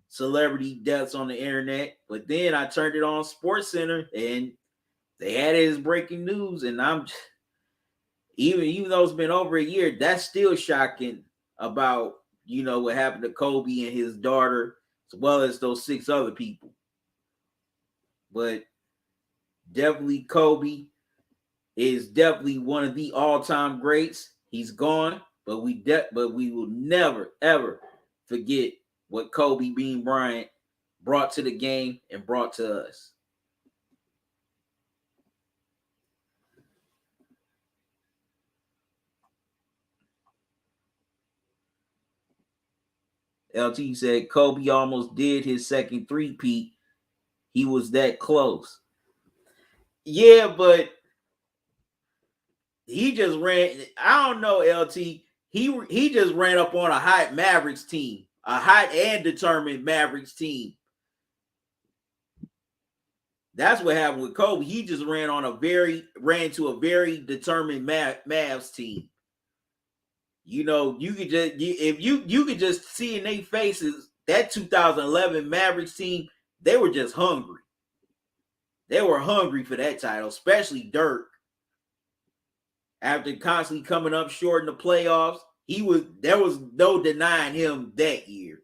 A: celebrity deaths on the internet. But then I turned it on Sports Center and they had it as breaking news, and I'm even though it's been over a year, that's still shocking about, you know, what happened to Kobe and his daughter, as well as those 6 other people. But definitely Kobe is definitely one of the all-time greats. He's gone, but we will never ever forget what Kobe Bean Bryant brought to the game and brought to us. LT said Kobe almost did his second three-peat. He was that close. Yeah, but he just ran. I don't know, LT. He just ran up on a hot Mavericks team, a hot and determined Mavericks team. That's what happened with Kobe. He just ran to a very determined Mavs team. You know, you could just if you could just see in their faces that 2011 Mavericks team, they were just hungry. They were hungry for that title, especially Dirk. After constantly coming up short in the playoffs, there was no denying him that year.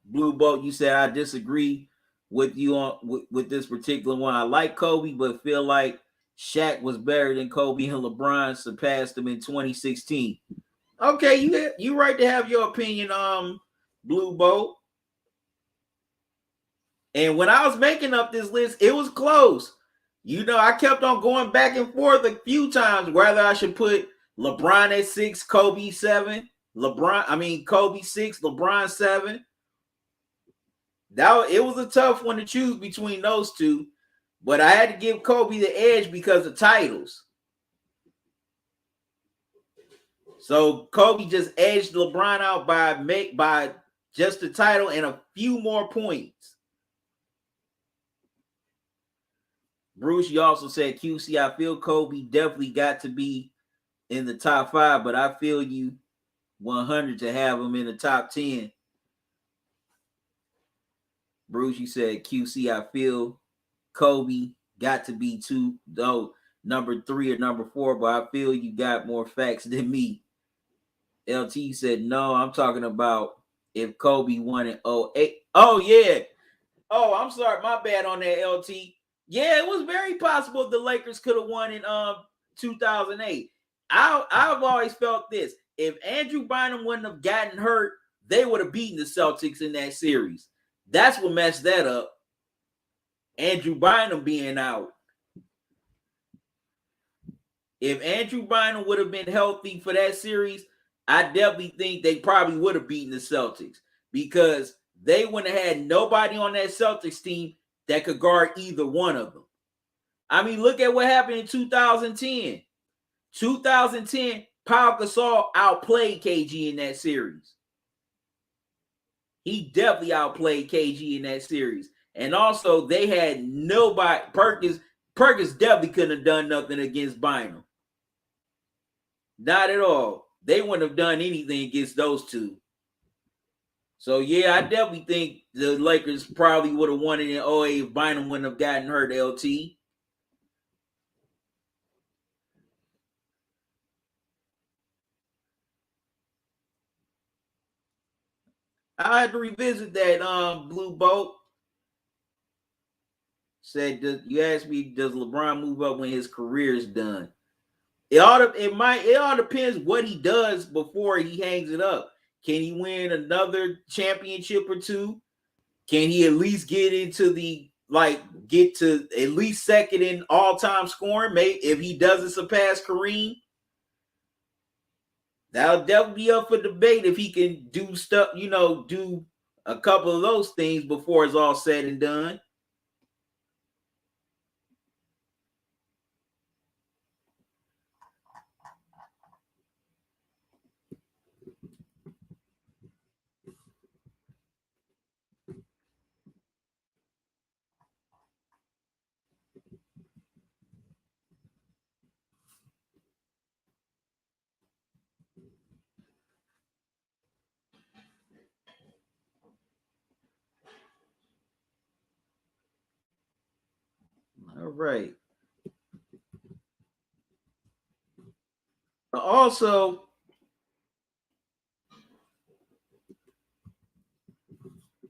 A: Blue Boat, you said I disagree with you on with this particular one. I like Kobe, but feel like Shaq was better than Kobe, and LeBron surpassed him in 2016. Okay, you right to have your opinion, Blue Boat. And when I was making up this list, it was close. You know, I kept on going back and forth a few times whether I should put LeBron at 6, Kobe 7, Kobe 6, LeBron 7. It was a tough one to choose between those two, but I had to give Kobe the edge because of titles. So Kobe just edged LeBron out by just the title and a few more points. Bruce, you also said QC, I feel Kobe definitely got to be in the top 5, but I feel you 100 to have him in the top 10. Bruce, you said QC, I feel Kobe got to be number 3 or number 4, but I feel you got more facts than me. LT said, no, I'm talking about if Kobe won in 08. Oh, yeah. Oh, I'm sorry. My bad on that, LT. Yeah, it was very possible the Lakers could have won in 2008. I've always felt this. If Andrew Bynum wouldn't have gotten hurt, they would have beaten the Celtics in that series. That's what messed that up. Andrew Bynum being out. If Andrew Bynum would have been healthy for that series, I definitely think they probably would have beaten the Celtics, because they wouldn't have had nobody on that Celtics team that could guard either one of them. I mean, look at what happened in 2010. 2010, Pau Gasol outplayed KG in that series. He definitely outplayed KG in that series. And also, they had nobody. Perkins definitely couldn't have done nothing against Bynum. Not at all. They wouldn't have done anything against those two. So, yeah, I definitely think the Lakers probably would have won it in 08 if Bynum wouldn't have gotten hurt, LT. I had to revisit that Blue Boat. Said, you asked me, does LeBron move up when his career is done? It all depends what he does before he hangs it up. Can he win another championship or two? Can he at least get into get to at least second in all-time scoring? Maybe if he doesn't surpass Kareem, that'll definitely be up for debate if he can do stuff, do a couple of those things before it's all said and done. All right. Also,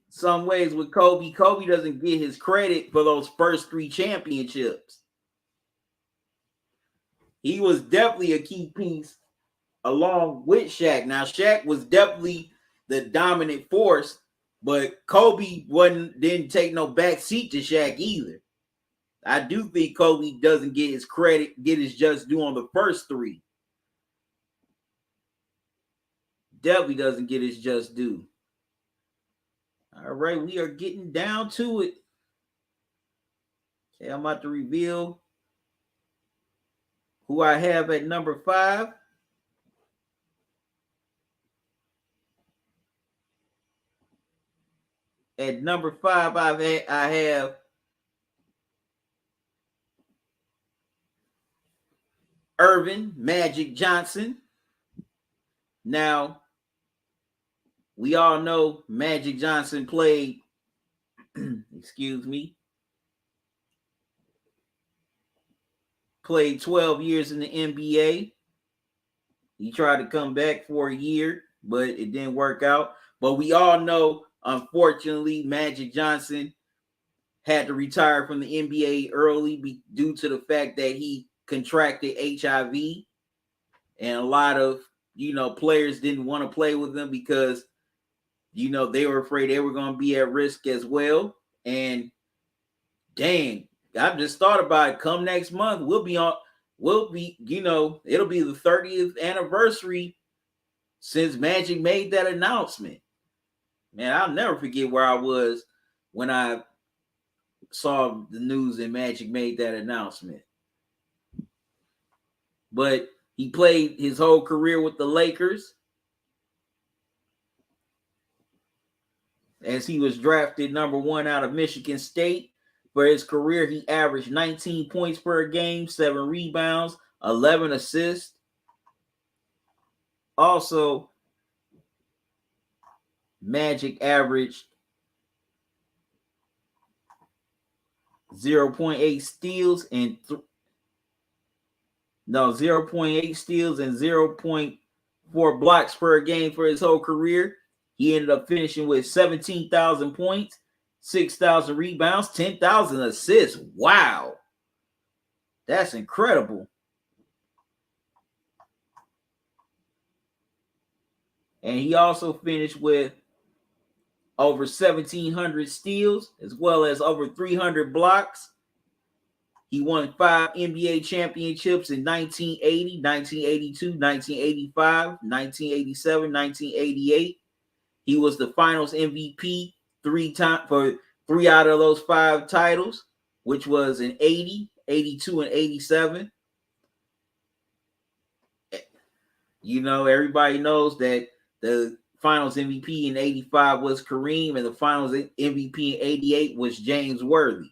A: some ways with Kobe doesn't get his credit for those first 3 championships. He was definitely a key piece along with Shaq. Now, Shaq was definitely the dominant force, but Kobe didn't take no back seat to Shaq either. I do think Kobe doesn't get his credit, get his just due on the first 3. Definitely doesn't get his just due. All right, we are getting down to it. Okay, I'm about to reveal who I have at number 5. At number 5, I have Earvin Magic Johnson. Now, we all know Magic Johnson played, played 12 years in the NBA. He tried to come back for a year, but it didn't work out. But we all know, unfortunately, Magic Johnson had to retire from the NBA early due to the fact that he contracted HIV. And a lot of, players didn't want to play with him because, they were afraid they were going to be at risk as well. And dang, I just thought about it. Come next month, it'll be the 30th anniversary since Magic made that announcement. Man, I'll never forget where I was when I saw the news and Magic made that announcement. But he played his whole career with the Lakers. As he was drafted number 1 out of Michigan State. For his career, he averaged 19 points per game, 7 rebounds, 11 assists. Also, Magic averaged 0.8 steals and 0.4 blocks per game for his whole career. He ended up finishing with 17,000 points, 6,000 rebounds, 10,000 assists. Wow. That's incredible. And he also finished with over 1,700 steals, as well as over 300 blocks. He won 5 NBA championships in 1980, 1982, 1985, 1987, 1988. He was the Finals MVP 3 times for 3 out of those 5 titles, which was in 80, 82, and 87. Everybody knows that the Finals MVP in 85 was Kareem, and the Finals MVP in 88 was James Worthy.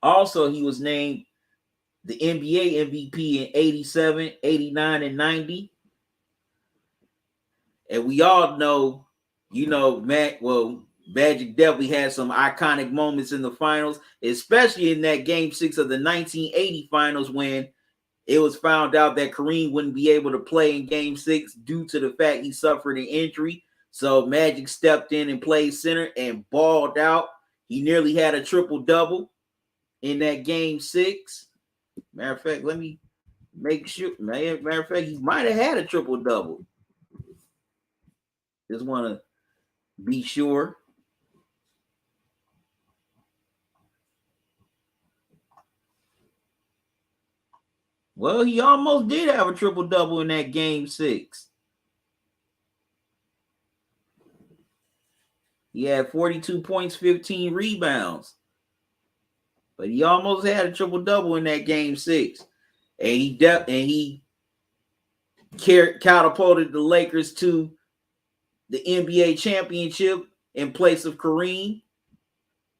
A: Also, he was named the NBA MVP in 87, 89, and 90. And we all know, Magic definitely had some iconic moments in the finals, especially in that Game 6 of the 1980 finals when it was found out that Kareem wouldn't be able to play in Game 6 due to the fact he suffered an injury. So Magic stepped in and played center and balled out. He nearly had a triple-double in that Game 6. Matter of fact, let me make sure. Matter of fact, he might have had a triple-double. Just want to be sure. Well, he almost did have a triple-double in that game 6. He had 42 points, 15 rebounds. But he almost had a triple-double in that game 6. And he catapulted the Lakers to the NBA championship in place of Kareem.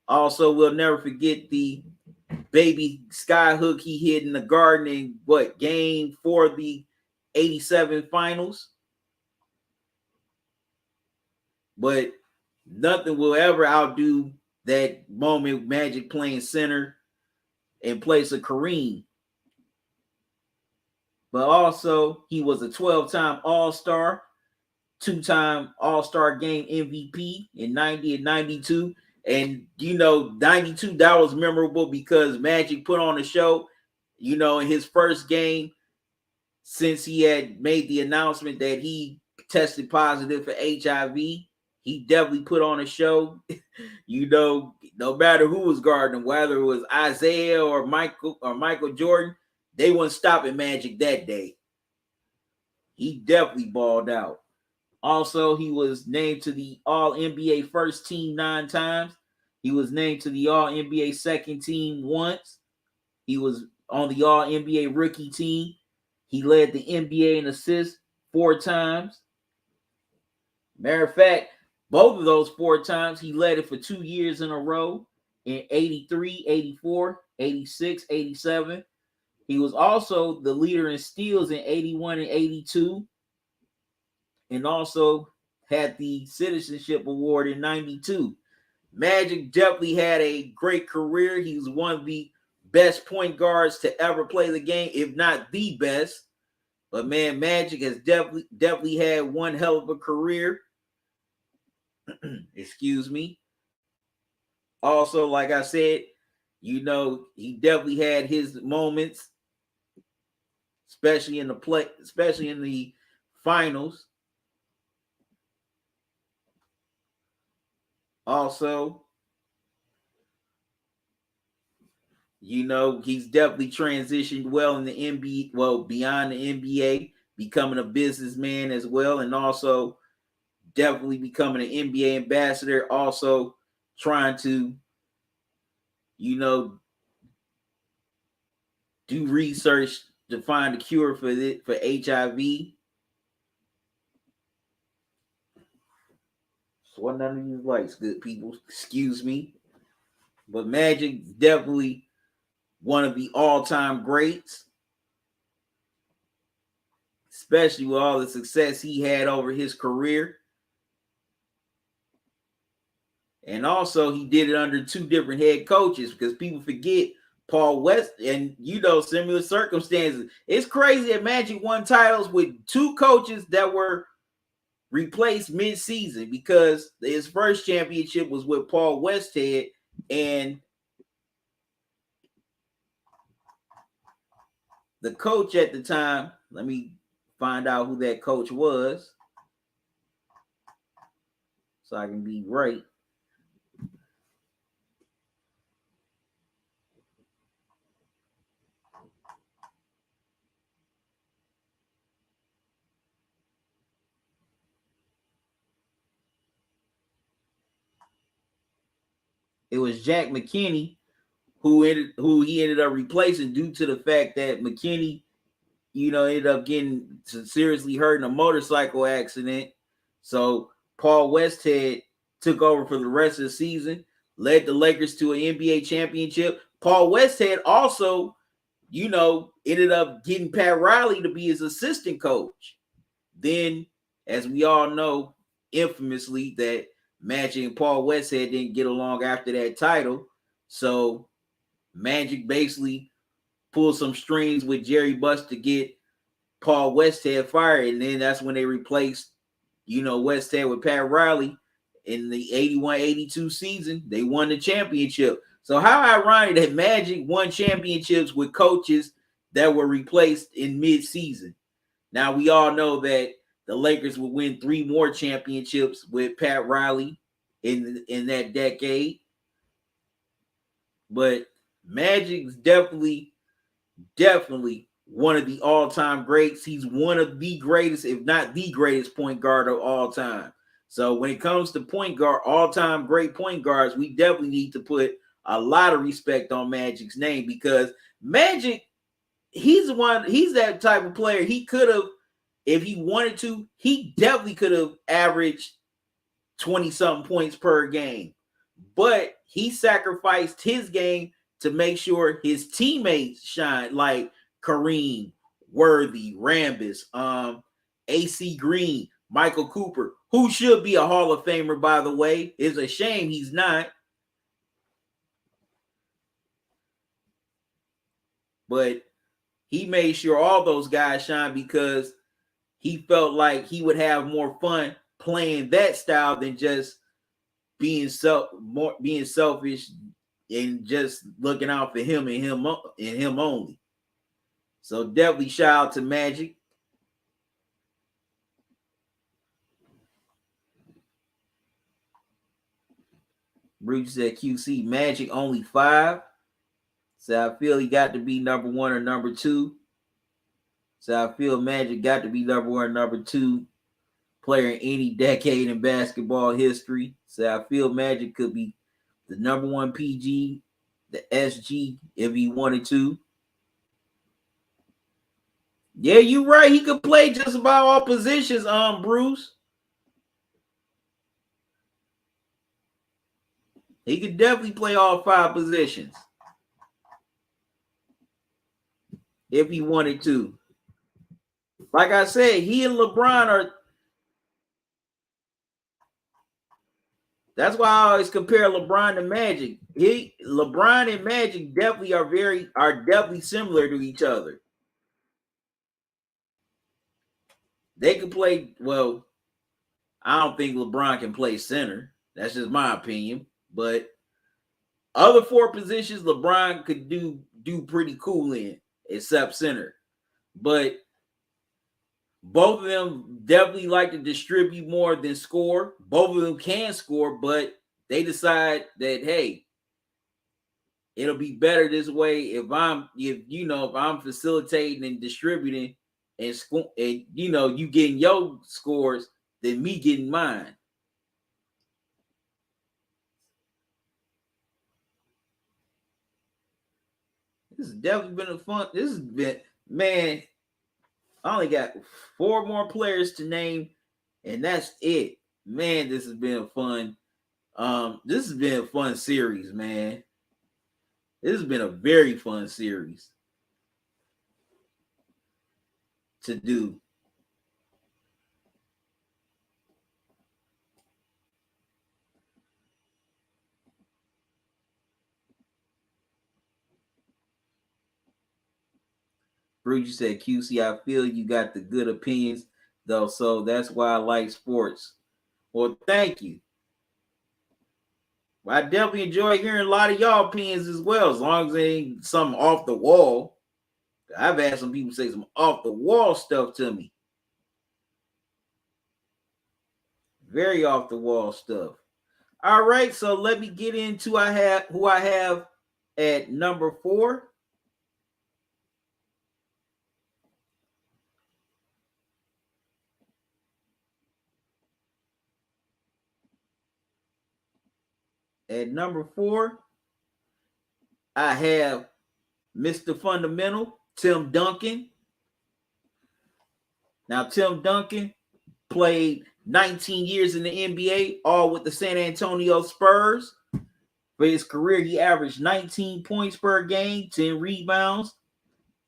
A: Also, we'll never forget the baby skyhook he hit in the Garden in game 4 of the 87 finals. But nothing will ever outdo that moment Magic playing center in place of Kareem. But also, he was a 12-time All-Star, 2-time All-Star Game MVP in 90 and 92. And, 92, that was memorable because Magic put on a show, in his first game since he had made the announcement that he tested positive for HIV. He definitely put on a show. No matter who was guarding him, whether it was Isaiah or Michael Jordan, they weren't stopping Magic that day. He definitely balled out. Also, he was named to the All-NBA First Team 9 times. He was named to the All-NBA Second Team once. He was on the All-NBA Rookie Team. He led the NBA in assists 4 times. Matter of fact, both of those 4 times, he led it for 2 years in a row in 83, 84, 86, 87. He was also the leader in steals in 81 and 82. And also had the Citizenship Award in 92. Magic definitely had a great career. He was one of the best point guards to ever play the game, if not the best. But man, Magic has definitely had one hell of a career. Excuse me. Also, like I said, he definitely had his moments, especially in the finals. Also, he's definitely transitioned well in the NBA, beyond the NBA, becoming a businessman as well, and also definitely becoming an NBA ambassador, also trying to, do research to find a cure for HIV. So what none of these lights, good people, excuse me. But Magic's definitely one of the all-time greats, especially with all the success he had over his career. And also, he did it under 2 different head coaches because people forget Paul West and, similar circumstances. It's crazy that Magic won titles with 2 coaches that were replaced mid-season because his first championship was with Paul Westhead, and the coach at the time, let me find out who that coach was so I can be right. It was Jack McKinney who he ended up replacing due to the fact that McKinney, ended up getting seriously hurt in a motorcycle accident. So Paul Westhead took over for the rest of the season, led the Lakers to an NBA championship. Paul Westhead also, ended up getting Pat Riley to be his assistant coach. Then, as we all know, infamously, that Magic and Paul Westhead didn't get along after that title. So Magic basically pulled some strings with Jerry Buss to get Paul Westhead fired. And then that's when they replaced, Westhead with Pat Riley in the 81-82 season. They won the championship. So how ironic that Magic won championships with coaches that were replaced in mid-season. Now, we all know that the Lakers would win 3 more championships with Pat Riley in that decade. But Magic's definitely one of the all-time greats. He's one of the greatest, if not the greatest point guard of all time. So when it comes to point guard, all-time great point guards, we definitely need to put a lot of respect on Magic's name, because Magic, he's that type of player. He could have, if he wanted to, he definitely could have averaged 20-something points per game. But he sacrificed his game to make sure his teammates shine, like Kareem, Worthy, Rambis, AC Green, Michael Cooper, who should be a Hall of Famer, by the way. It's a shame he's not. But he made sure all those guys shine because he felt like he would have more fun playing that style than just being selfish and just looking out for him and him only. So definitely shout out to Magic. Bruce said QC Magic only 5. So I feel he got to be number 1 or number 2. So I feel Magic got to be number 1 or number 2 player in any decade in basketball history. So I feel Magic could be the number 1 PG, the SG if he wanted to. Yeah, you're right. He could play just about all positions, Bruce. He could definitely play all 5 positions if he wanted to. Like I said, he and LeBron are. That's why I always compare LeBron to Magic. LeBron and Magic definitely are definitely similar to each other. They can play well. I don't think LeBron can play center. That's just my opinion. But other 4 positions, LeBron could do pretty cool in, except center. But both of them definitely like to distribute more than score. Both of them can score, but they decide that, hey, it'll be better this way if I'm facilitating and distributing and you getting your scores than me getting mine. This has definitely been this has been, man, I only got 4 more players to name, and that's it. Man, this has been fun. This has been a fun series, man. This has been a very fun series to do. Bruce, you said QC, I feel you got the good opinions, though, so that's why I like sports. Well, thank you. I definitely enjoy hearing a lot of y'all opinions as well, as long as it ain't something off the wall. I've had some people say some off the wall stuff to me. Very off the wall stuff. All right, so let me get into who I have at number 4. At number 4, I have Mr. Fundamental, Tim Duncan. Now, Tim Duncan played 19 years in the NBA, all with the San Antonio Spurs. For his career, he averaged 19 points per game, 10 rebounds,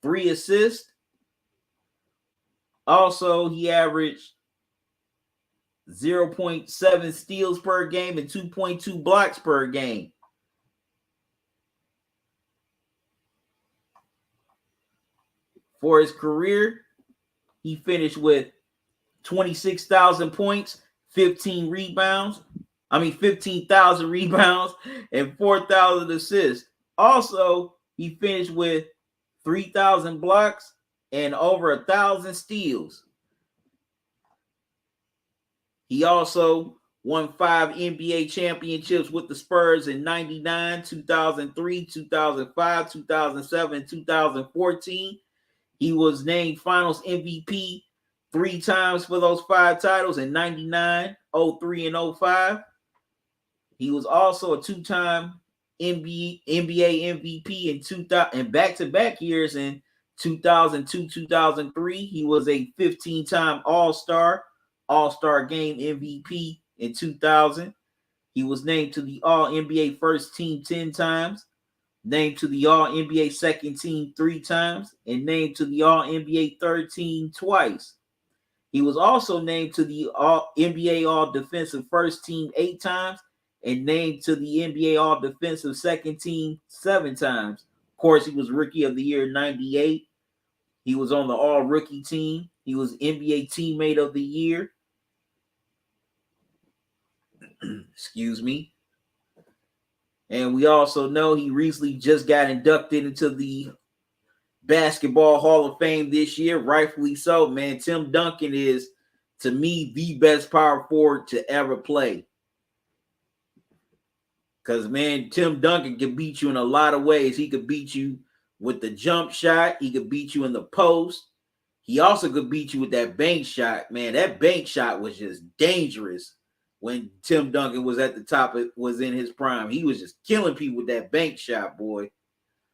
A: 3 assists. Also, he averaged 0.7 steals per game and 2.2 blocks per game. For his career, he finished with 26,000 points, 15,000 rebounds, and 4,000 assists. Also, he finished with 3,000 blocks and over 1,000 steals. He also won 5 NBA championships with the Spurs in 99, 2003, 2005, 2007, 2014. He was named Finals MVP 3 times for those 5 titles in 99, 03, and 05. He was also a 2-time NBA MVP in 2000 and back-to-back years in 2002, 2003. He was a 15-time All-Star, All-Star Game MVP in 2000. He was named to the All-NBA First Team 10 times, named to the All-NBA Second Team 3 times, and named to the All-NBA Third Team twice. He was also named to the NBA All-Defensive First Team 8 times and named to the NBA All-Defensive Second Team 7 times. Of course, he was Rookie of the Year 98. He was on the All-Rookie team. He was NBA Teammate of the Year. Excuse me. And we also know he recently just got inducted into the Basketball Hall of Fame this year, rightfully so, man. Tim Duncan is, to me, the best power forward to ever play. Because, man, Tim Duncan can beat you in a lot of ways. He could beat you with the jump shot. He could beat you in the post. He also could beat you with that bank shot. Man, that bank shot was just dangerous when Tim Duncan was at the top, was in his prime. He was just killing people with that bank shot, boy.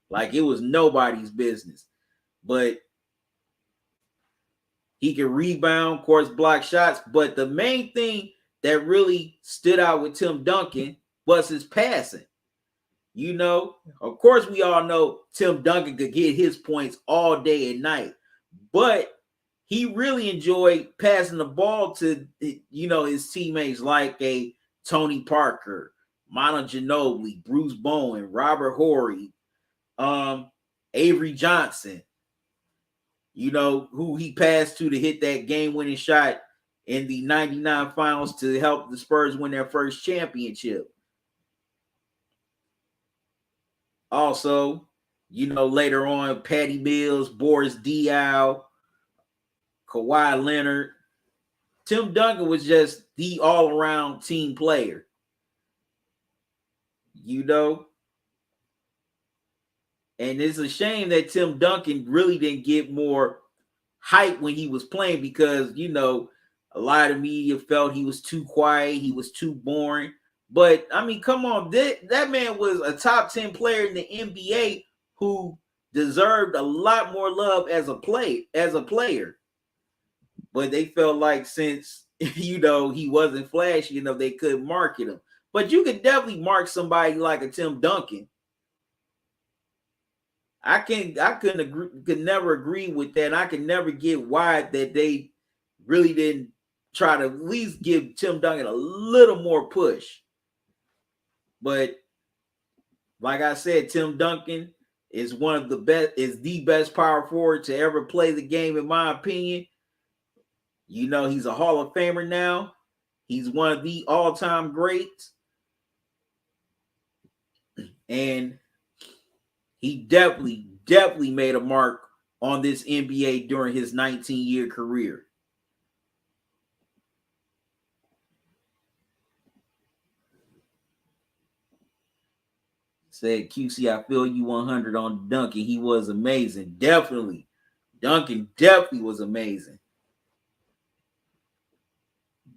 A: Like it was nobody's business. But he can rebound, of course, block shots. But the main thing that really stood out with Tim Duncan was his passing. You know, of course, we all know Tim Duncan could get his points all day and night, but he really enjoyed passing the ball to, you know, his teammates like a Tony Parker, Manu Ginobili, Bruce Bowen, Robert Horry, Avery Johnson, you know, who he passed to hit that game-winning shot in the 99 finals to help the Spurs win their first championship. Also, you know, later on, Patty Mills, Boris Diaw, Kawhi Leonard. Tim Duncan was just the all-around team player. You know? And it's a shame that Tim Duncan really didn't get more hype when he was playing because, you know, a lot of media felt he was too quiet, he was too boring. But, I mean, come on, that man was a top 10 player in the NBA who deserved a lot more love as a player. But they felt like since, you know, he wasn't flashy enough, they couldn't market him. But you could definitely mark somebody like a Tim Duncan. I could never agree with that. I could never get why that they really didn't try to at least give Tim Duncan a little more push. But like I said, Tim Duncan is one of the best, is the best power forward to ever play the game, in my opinion. You know, he's a Hall of Famer now. He's one of the all-time greats. And he definitely made a mark on this NBA during his 19-year career. Said QC, I feel you 100 on Duncan. He was amazing. Definitely. Duncan definitely was amazing.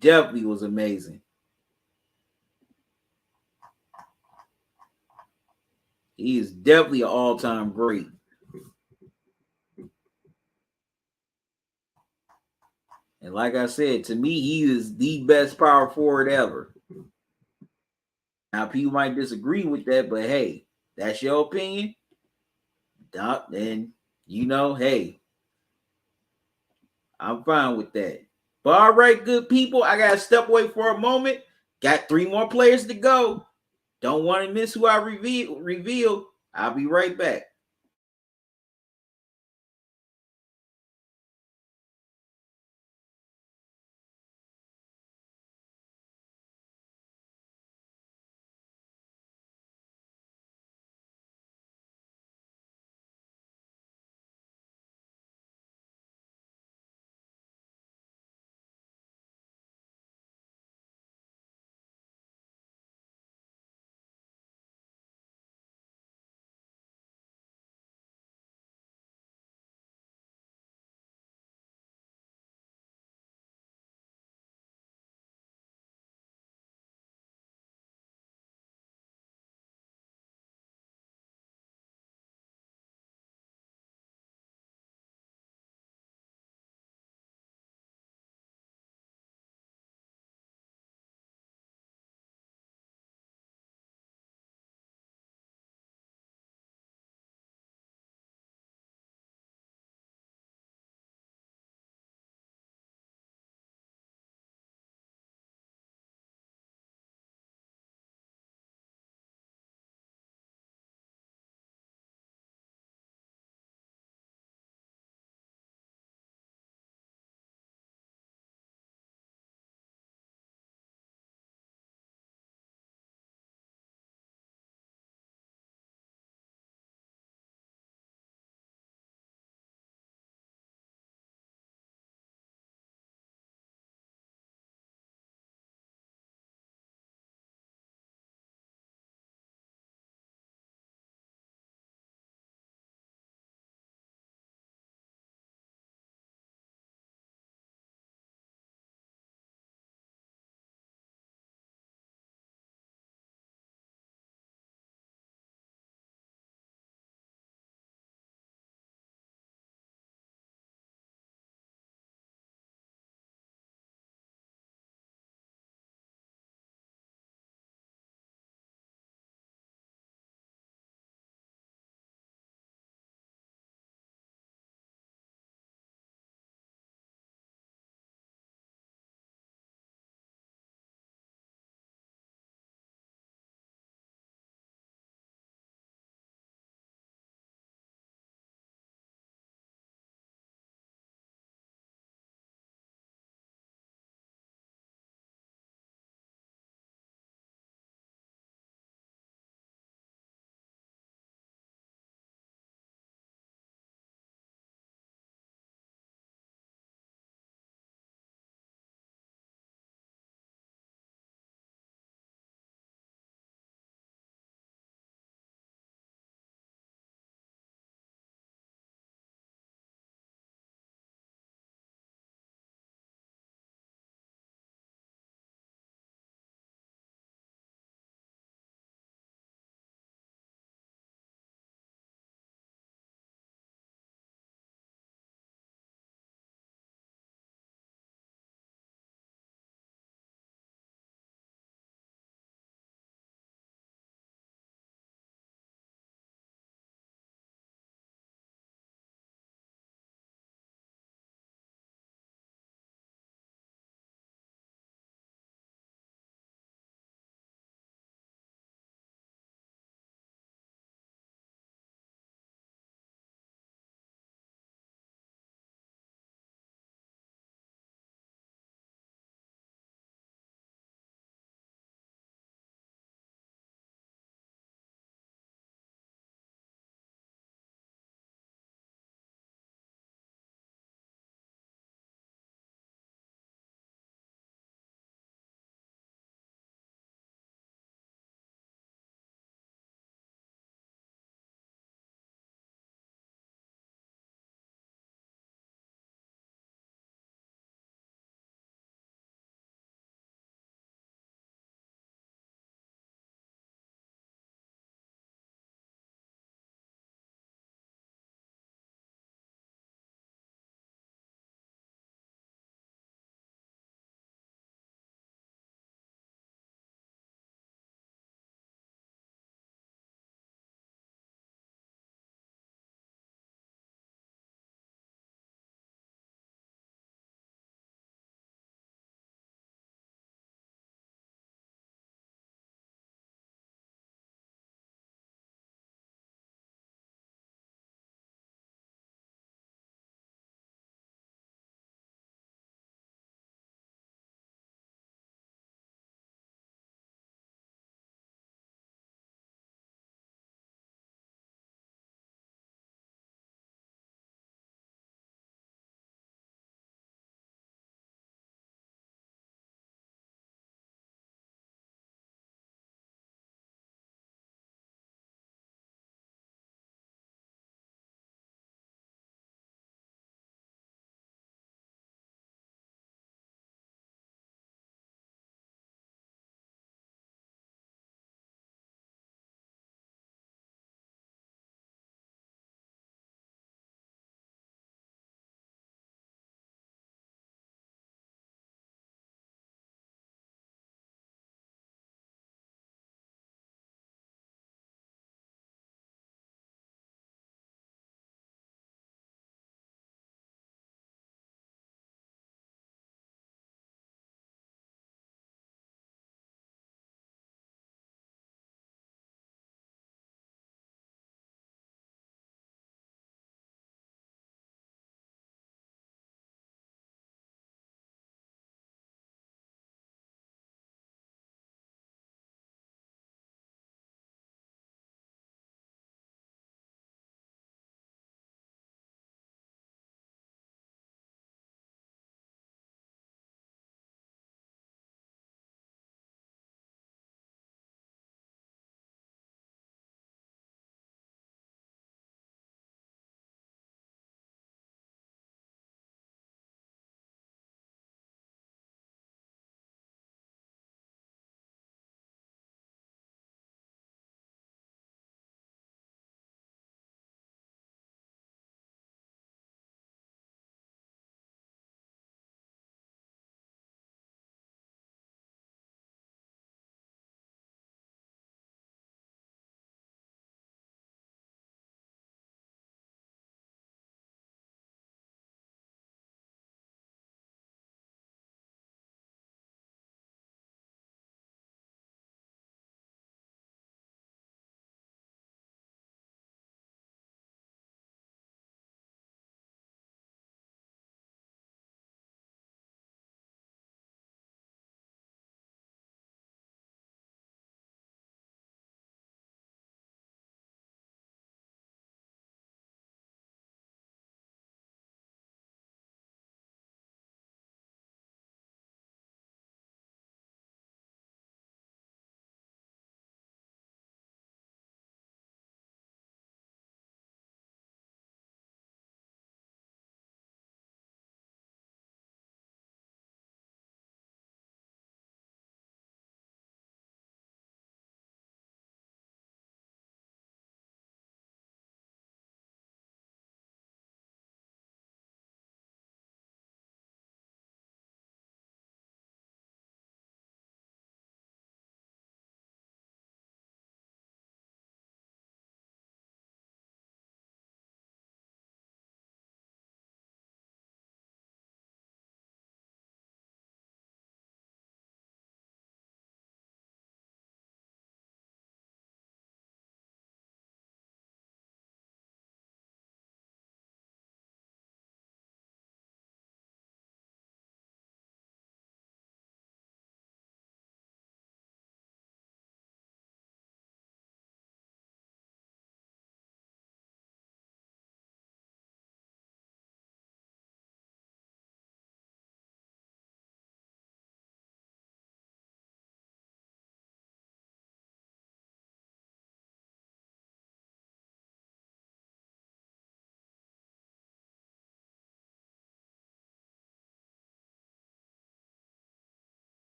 A: Definitely was amazing. He is definitely an all-time great. And like I said, to me, he is the best power forward ever. Now, people might disagree with that, but hey, that's your opinion. Then, you know, hey, I'm fine with that. But all right, good people, I got to step away for a moment. Got 3 more players to go. Don't want to miss who I reveal. I'll be right back.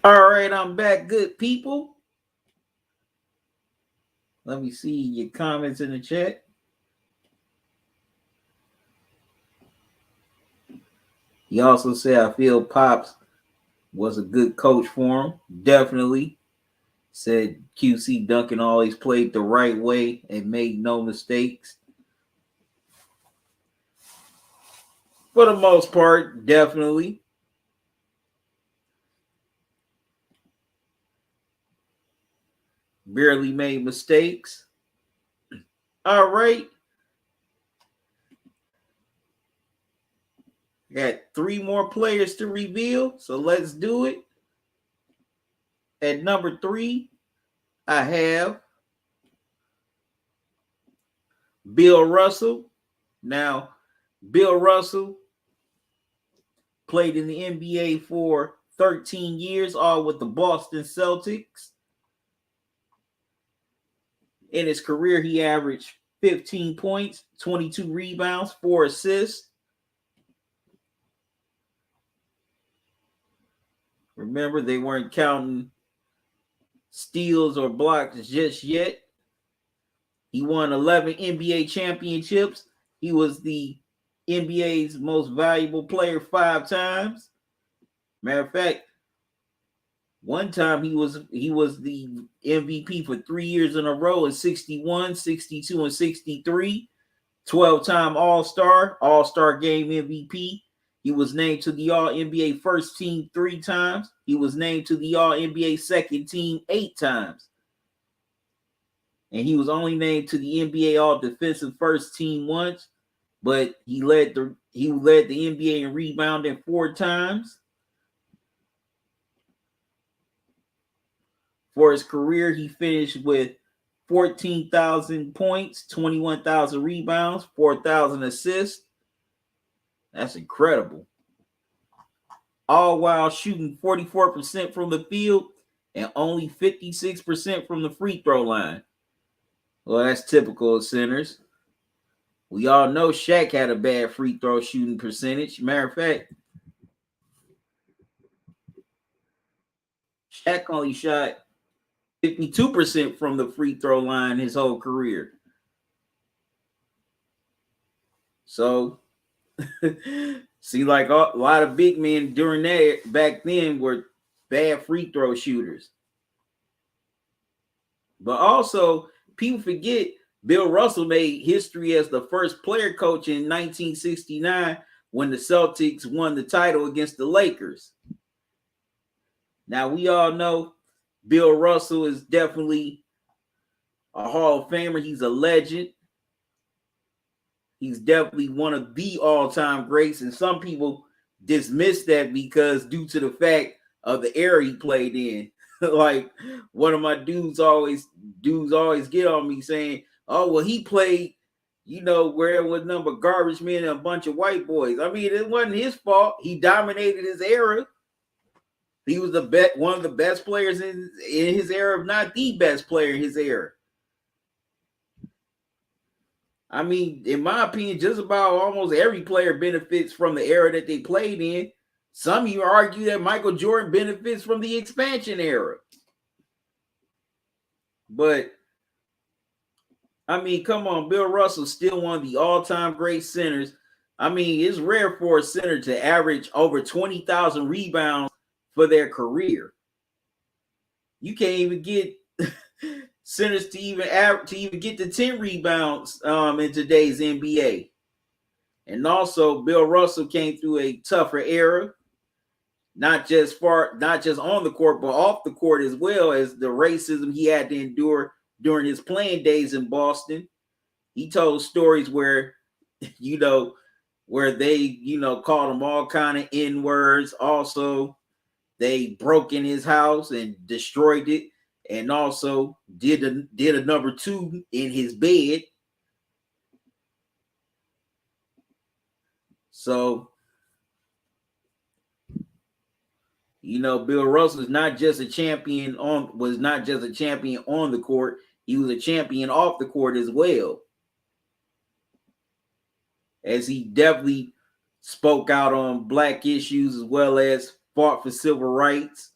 A: All right, I'm back, good people. Let me see your comments in the chat. He also said, I feel Pops was a good coach for him. Definitely. Said QC Duncan always played the right way and made no mistakes. For the most part, definitely. Barely made mistakes. All right. Got 3 more players to reveal, so let's do it. At number 3, I have Bill Russell. Now, Bill Russell played in the NBA for 13 years, all with the Boston Celtics. In his career, he averaged 15 points, 22 rebounds, 4 assists. Remember, they weren't counting steals or blocks just yet. He won 11 NBA championships. He was the NBA's most valuable player 5 times. Matter of fact, one time he was the MVP for 3 years in a row in 61, 62, and 63. 12-time All-Star, All-Star Game MVP. He was named to the All-NBA First Team 3 times. He was named to the All-NBA Second Team 8 times. And he was only named to the NBA All-Defensive First Team once, but he led the NBA in rebounding 4 times. For his career, he finished with 14,000 points, 21,000 rebounds, 4,000 assists. That's incredible. All while shooting 44% from the field and only 56% from the free throw line. Well, that's typical of centers. We all know Shaq had a bad free throw shooting percentage. Matter of fact, Shaq only shot 52% from the free throw line his whole career. So, see, like a lot of big men during that back then were bad free throw shooters. But also, people forget Bill Russell made history as the first player coach in 1969 when the Celtics won the title against the Lakers. Now, we all know Bill Russell is definitely a Hall of Famer. He's a legend. He's definitely one of the all-time greats, and some people dismiss that because due to the fact of the era he played in. Like one of my dudes always get on me saying, "Oh, well, he played, where it was number garbage men and a bunch of white boys." I mean, it wasn't his fault. He dominated his era. He was one of the best players in his era, if not the best player in his era. I mean, in my opinion, just about almost every player benefits from the era that they played in. Some even argue that Michael Jordan benefits from the expansion era. But, I mean, come on, Bill Russell's still one of the all-time great centers. I mean, it's rare for a center to average over 20,000 rebounds for their career. You can't even get centers to even get to 10 rebounds in today's NBA. And also, Bill Russell came through a tougher era, not just on the court, but off the court as well, as the racism he had to endure during his playing days in Boston. He told stories where, where they, called him all kind of N-words. Also, they broke in his house and destroyed it, and also did a number 2 in his bed. So, Bill Russell was not just a champion on the court. He was a champion off the court as well, as he definitely spoke out on black issues as well as fought for civil rights.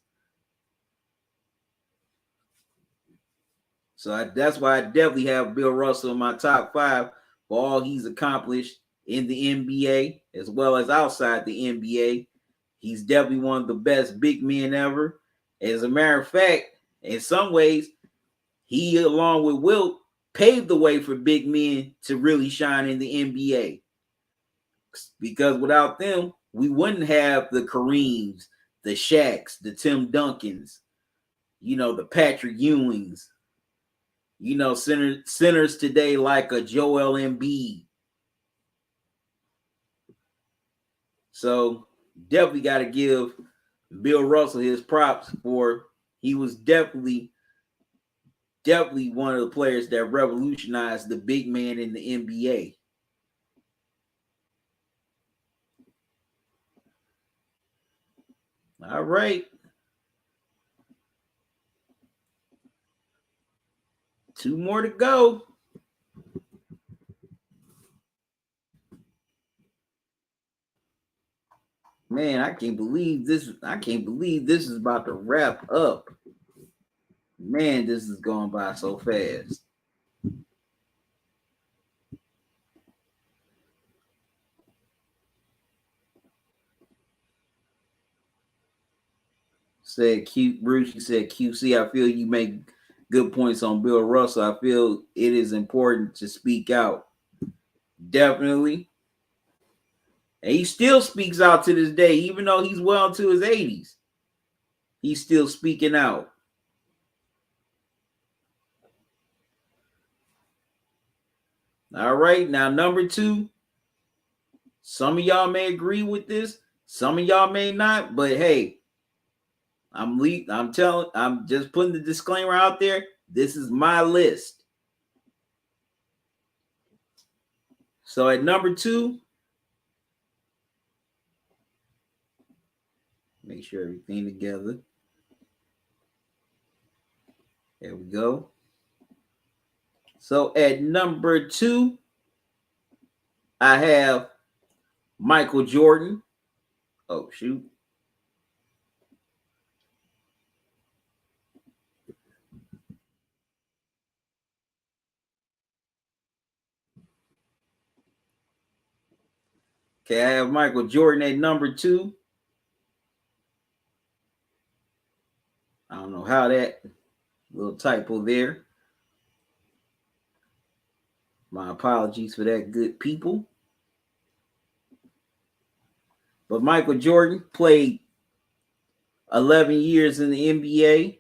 A: So that's why I definitely have Bill Russell in my top 5 for all he's accomplished in the NBA as well as outside the NBA. He's definitely one of the best big men ever. As a matter of fact, in some ways, he, along with Wilt, paved the way for big men to really shine in the NBA. Because without them, we wouldn't have the Kareems, the Shaqs, the Tim Duncans, the Patrick Ewings, centers today like a Joel Embiid. So definitely got to give Bill Russell his props for he was definitely one of the players that revolutionized the big man in the NBA. All right. 2 more to go. Man, I can't believe this is about to wrap up. Man, this is going by so fast. Said Q Bruce, you said QC, I feel you make good points on Bill Russell. I feel it is important to speak out. Definitely. And he still speaks out to this day, even though he's well into his 80s. He's still speaking out. All right, now number 2. Some of y'all may agree with this, some of y'all may not, but hey, I'm just putting the disclaimer out there. This is my list. So at number 2, make sure everything together. There we go. So at number 2, I have Michael Jordan. Oh, shoot. Okay, I have Michael Jordan at number 2. I don't know how that little typo there. My apologies for that, good people. But Michael Jordan played 11 years in the NBA.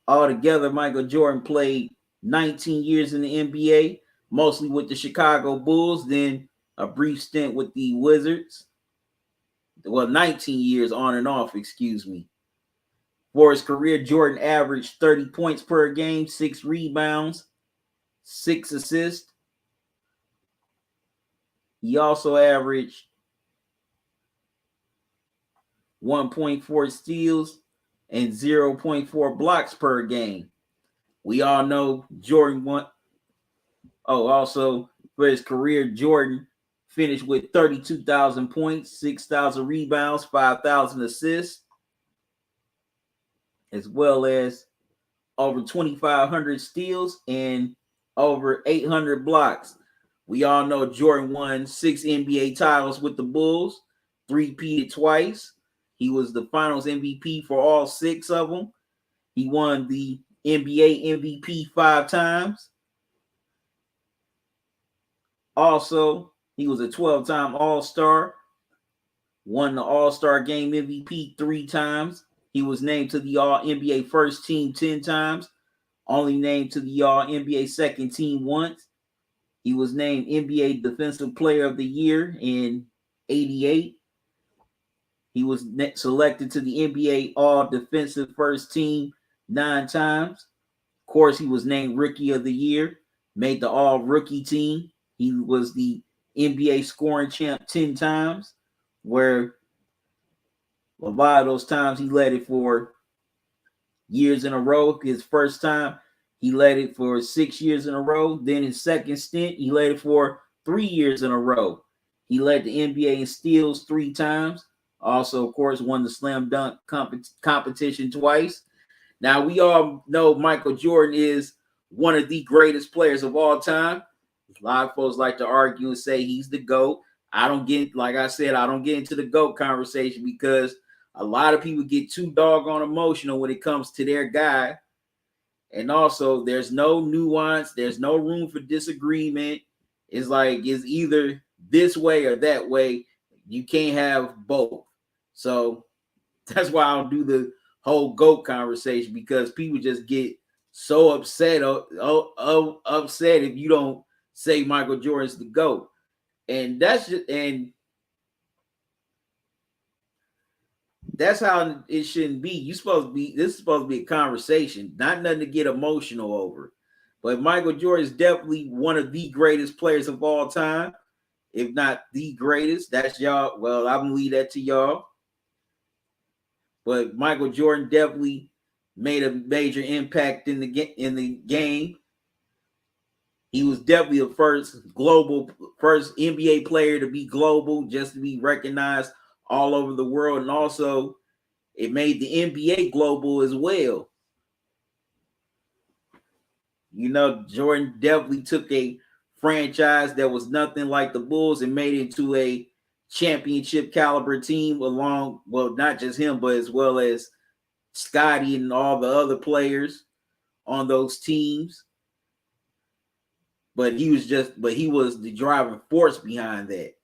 A: Altogether, Michael Jordan played 19 years in the NBA, mostly with the Chicago Bulls, then a brief stint with the Wizards. Well, 19 years on and off, excuse me. For his career, Jordan averaged 30 points per game, 6 rebounds, 6 assists. He also averaged 1.4 steals and 0.4 blocks per game. We all know Jordan won. Oh, also for his career, Jordan finished with 32,000 points, 6,000 rebounds, 5,000 assists, as well as over 2,500 steals and over 800 blocks. We all know Jordan won 6 NBA titles with the Bulls, 3-peated twice. He was the Finals MVP for all 6 of them. He won the NBA MVP 5 times. Also, he was a 12-time All-Star, won the All-Star Game MVP 3 times. He was named to the All-NBA First Team 10 times, only named to the All-NBA Second Team once. He was named NBA Defensive Player of the Year in '88. He was selected to the NBA All-Defensive First Team 9 times. Of course, he was named Rookie of the Year, made the All-Rookie team. He was the NBA scoring champ 10 times, where a lot of those times he led it for years in a row. His first time, he led it for 6 years in a row. Then his second stint, he led it for 3 years in a row. He led the NBA in steals 3 times. Also, of course, won the slam dunk competition twice. Now, we all know Michael Jordan is one of the greatest players of all time. A lot of folks like to argue and say he's the GOAT. I don't get, like I said, I don't get into the GOAT conversation because a lot of people get too doggone emotional when it comes to their guy. And also, there's no nuance. There's no room for disagreement. It's like it's either this way or that way. You can't have both. So that's why I don't do the whole GOAT conversation, because people just get so upset upset if you don't say Michael Jordan's the GOAT. And that's how it shouldn't be. This is supposed to be a conversation, not nothing to get emotional over. But Michael Jordan is definitely one of the greatest players of all time, if not the greatest. That's y'all. Well, I'm gonna leave that to y'all. But Michael Jordan definitely made a major impact in the game. He was definitely the first NBA player to be global, just to be recognized all over the world. And also, it made the NBA global as well. You know, Jordan definitely took a franchise that was nothing like the Bulls and made it into a championship caliber team along, well, not just him, but as well as Scotty and all the other players on those teams. But he was the driving force behind that.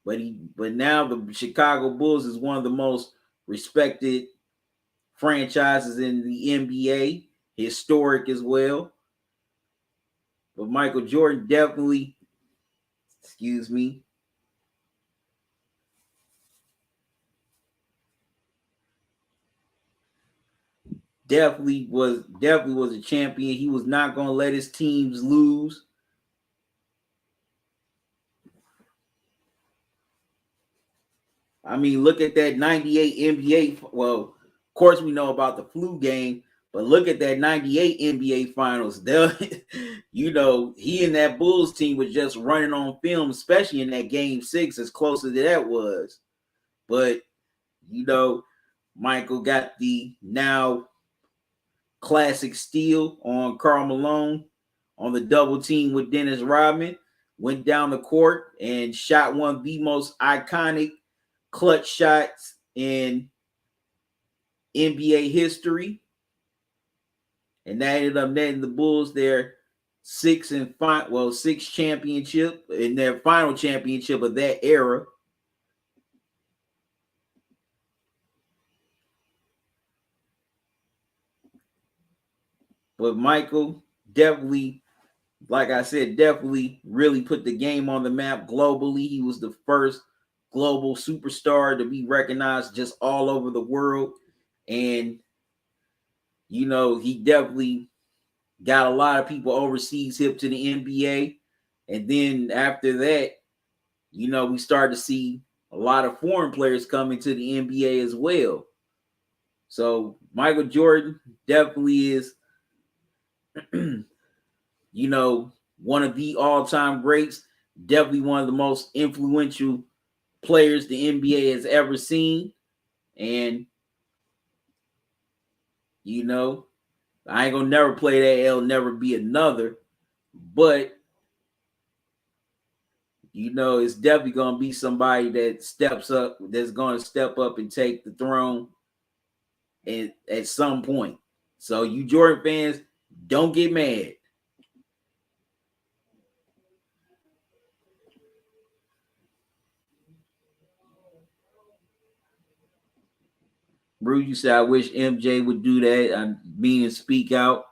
A: But now the Chicago Bulls is one of the most respected franchises in the NBA, historic as well. But Michael Jordan definitely, definitely was a champion. He was not going to let his teams lose. I mean, look at that 98 NBA. Well, of course, we know about the flu game, but look at that 98 NBA finals. You know, he and that Bulls team was just running on film, especially in that game 6, as close as that was. But, you know, Michael got the now classic steal on Karl Malone on the double team with Dennis Rodman, went down the court and shot one of the most iconic clutch shots in NBA history. And that ended up netting the Bulls their sixth championship, in their final championship of that era. But Michael definitely, like I said, definitely really put the game on the map globally. He was the first global superstar to be recognized just all over the world. And, you know, he definitely got a lot of people overseas hip to the NBA. And then after that, you know, we started to see a lot of foreign players coming to the NBA as well. So Michael Jordan definitely is, you know, one of the all-time greats, definitely one of the most influential players the NBA has ever seen. And, you know, I ain't gonna never play that L, never be another. But, you know, it's definitely gonna be somebody that steps up, that's gonna step up and take the throne at some point. So you Jordan fans, don't get mad. Bruce, you said I wish MJ would do that. I mean, speak out.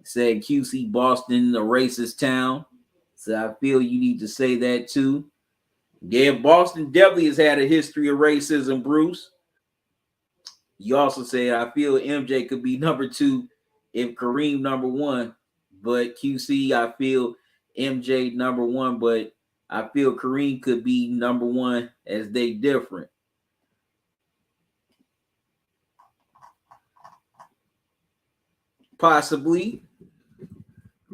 A: Said QC Boston, a racist town. So I feel you need to say that too. Yeah, Boston definitely has had a history of racism, Bruce. You also said I feel MJ could be number 2 if Kareem number 1. But QC, I feel MJ number 1, but I feel Kareem could be number 1 as they different. Possibly.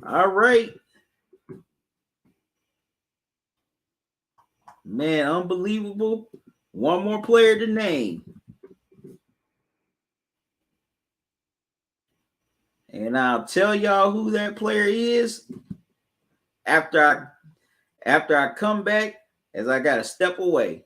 A: All right. Man, unbelievable. One more player to name. And I'll tell y'all who that player is after I come back, as I gotta step away.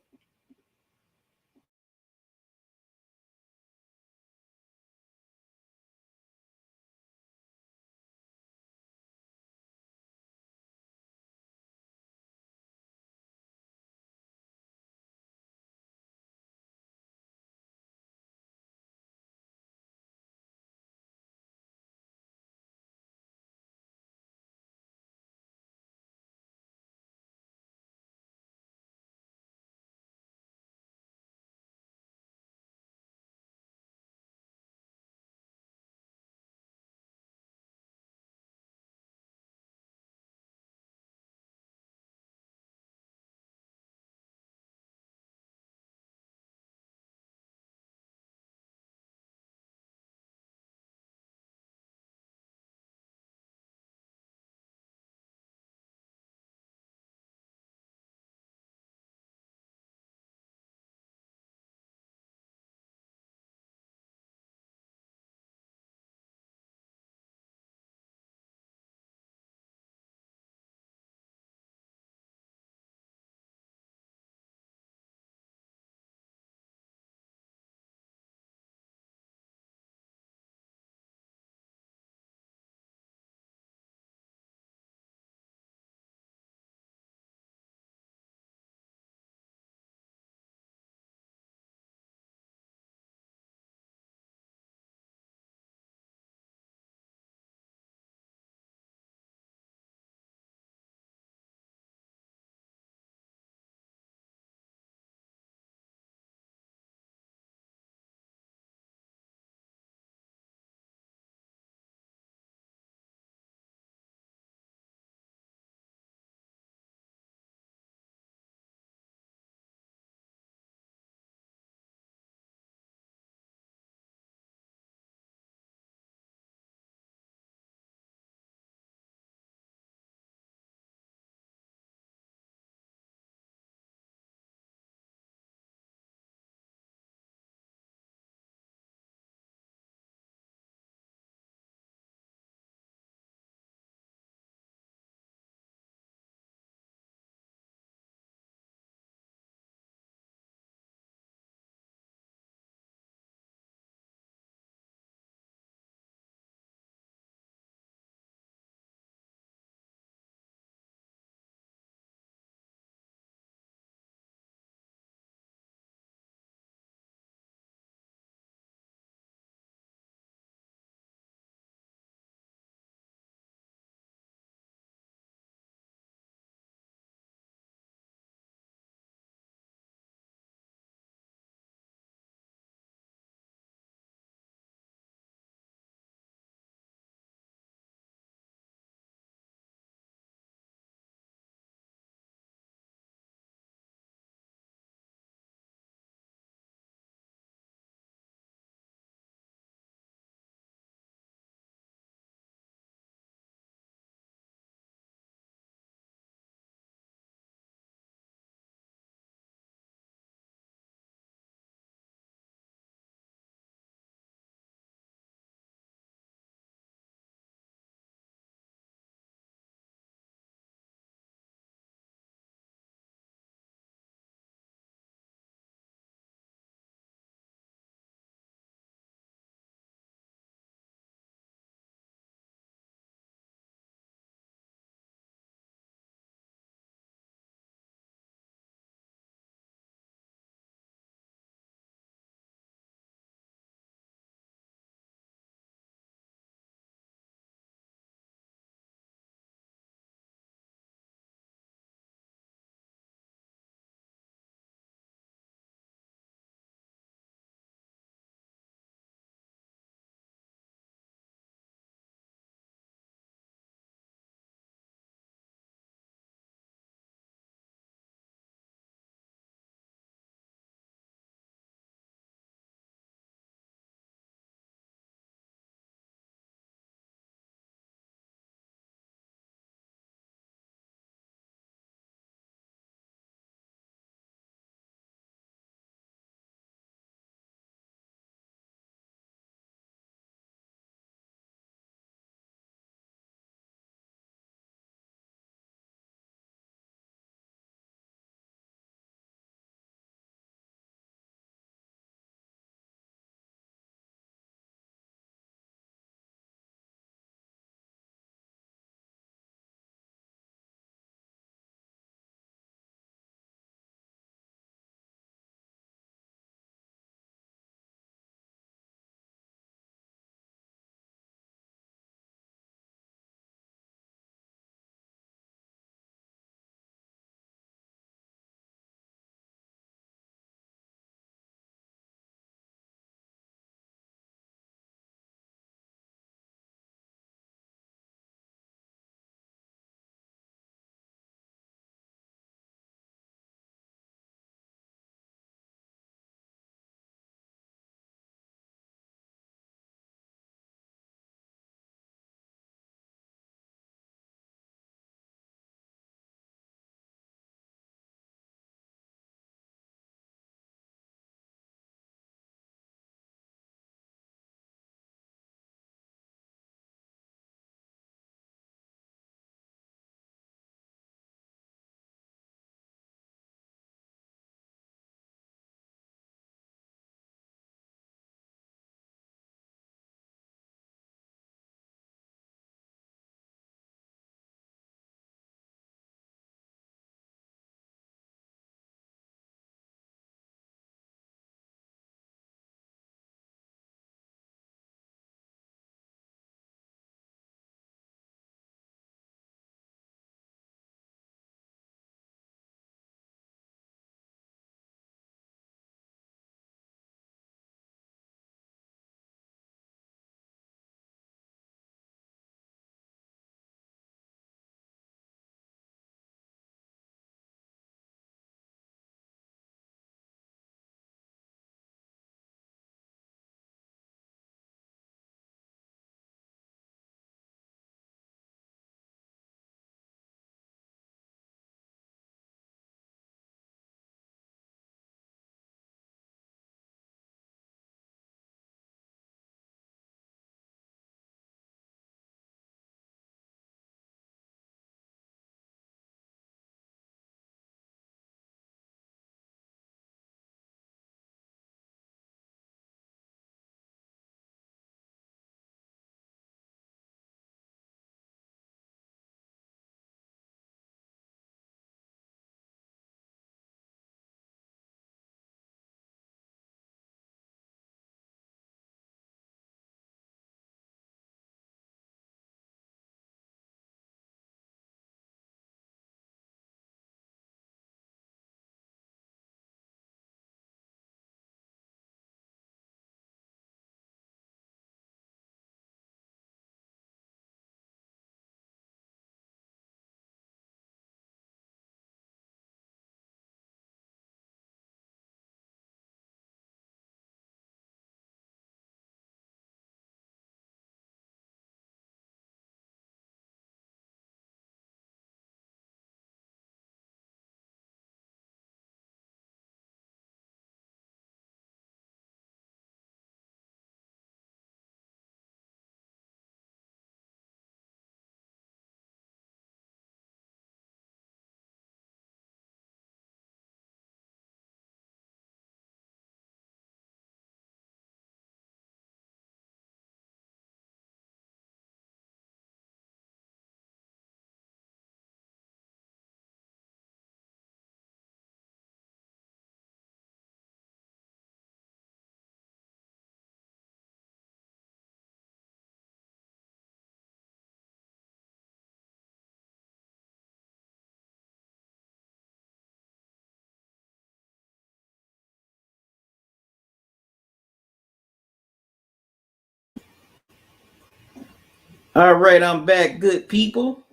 A: All right, I'm back, good people.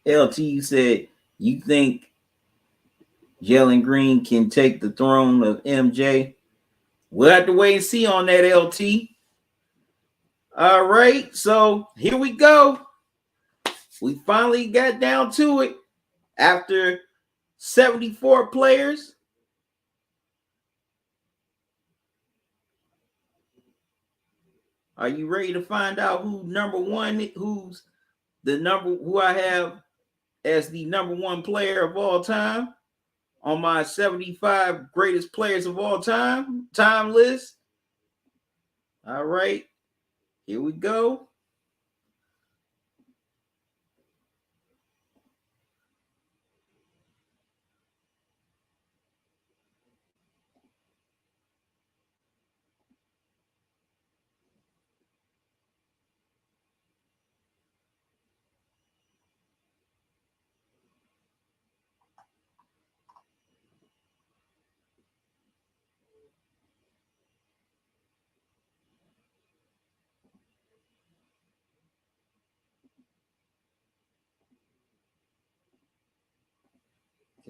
A: LT, you said you think Jalen Green can take the throne of MJ. We'll have to wait and see on that, LT. All right, so here we go. We finally got down to it after 74 players. Are you ready to find out who number one, who's who I have as the number one player of all time on my 75 greatest players of all time list? All right, here we go.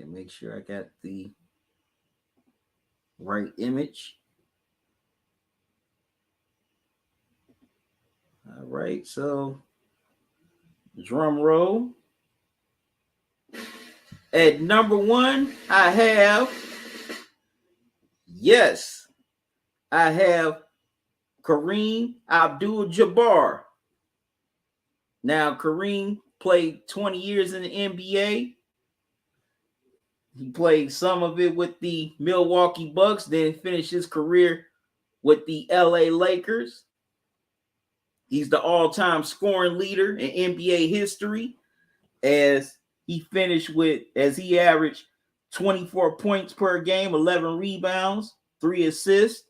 A: Okay, make sure I got the right image. All right, so drum roll. At number one, I have Kareem Abdul-Jabbar. Now, Kareem played 20 years in the NBA. He played some of it with the Milwaukee Bucks, then finished his career with the LA Lakers. He's the all-time scoring leader in NBA history as he averaged 24 points per game, 11 rebounds, 3 assists.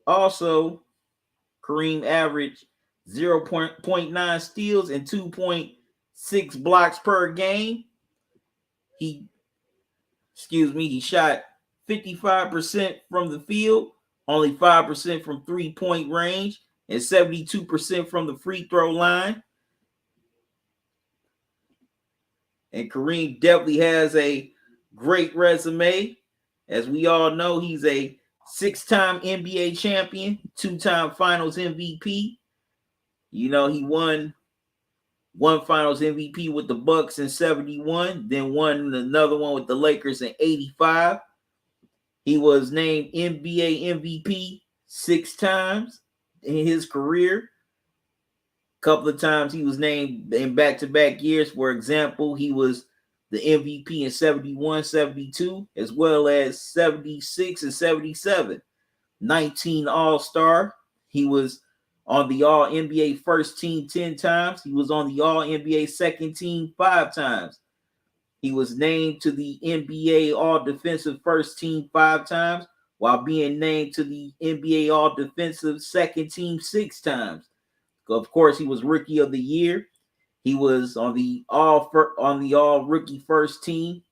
A: Also, Kareem averaged 0.9 steals and 2.6 blocks per game. He shot 55% from the field, only 5% from 3-point range, and 72% from the free throw line. And Kareem definitely has a great resume. As we all know, he's a 6-time NBA champion, 2-time Finals MVP. You know, he won one Finals MVP with the Bucks in 71, then won another one with the Lakers in 85. He was named NBA MVP 6 times in his career. A couple of times he was named in back-to-back years. For example, he was the MVP in 71, 72, as well as 76 and 77. 19 All-Star. He was on the All-NBA first team 10 times. He was on the All-NBA second team 5 times. He was named to the NBA All-Defensive first team 5 times, while being named to the NBA All-Defensive second team 6 times. Of course, he was Rookie of the Year. He was on the All-Rookie first team.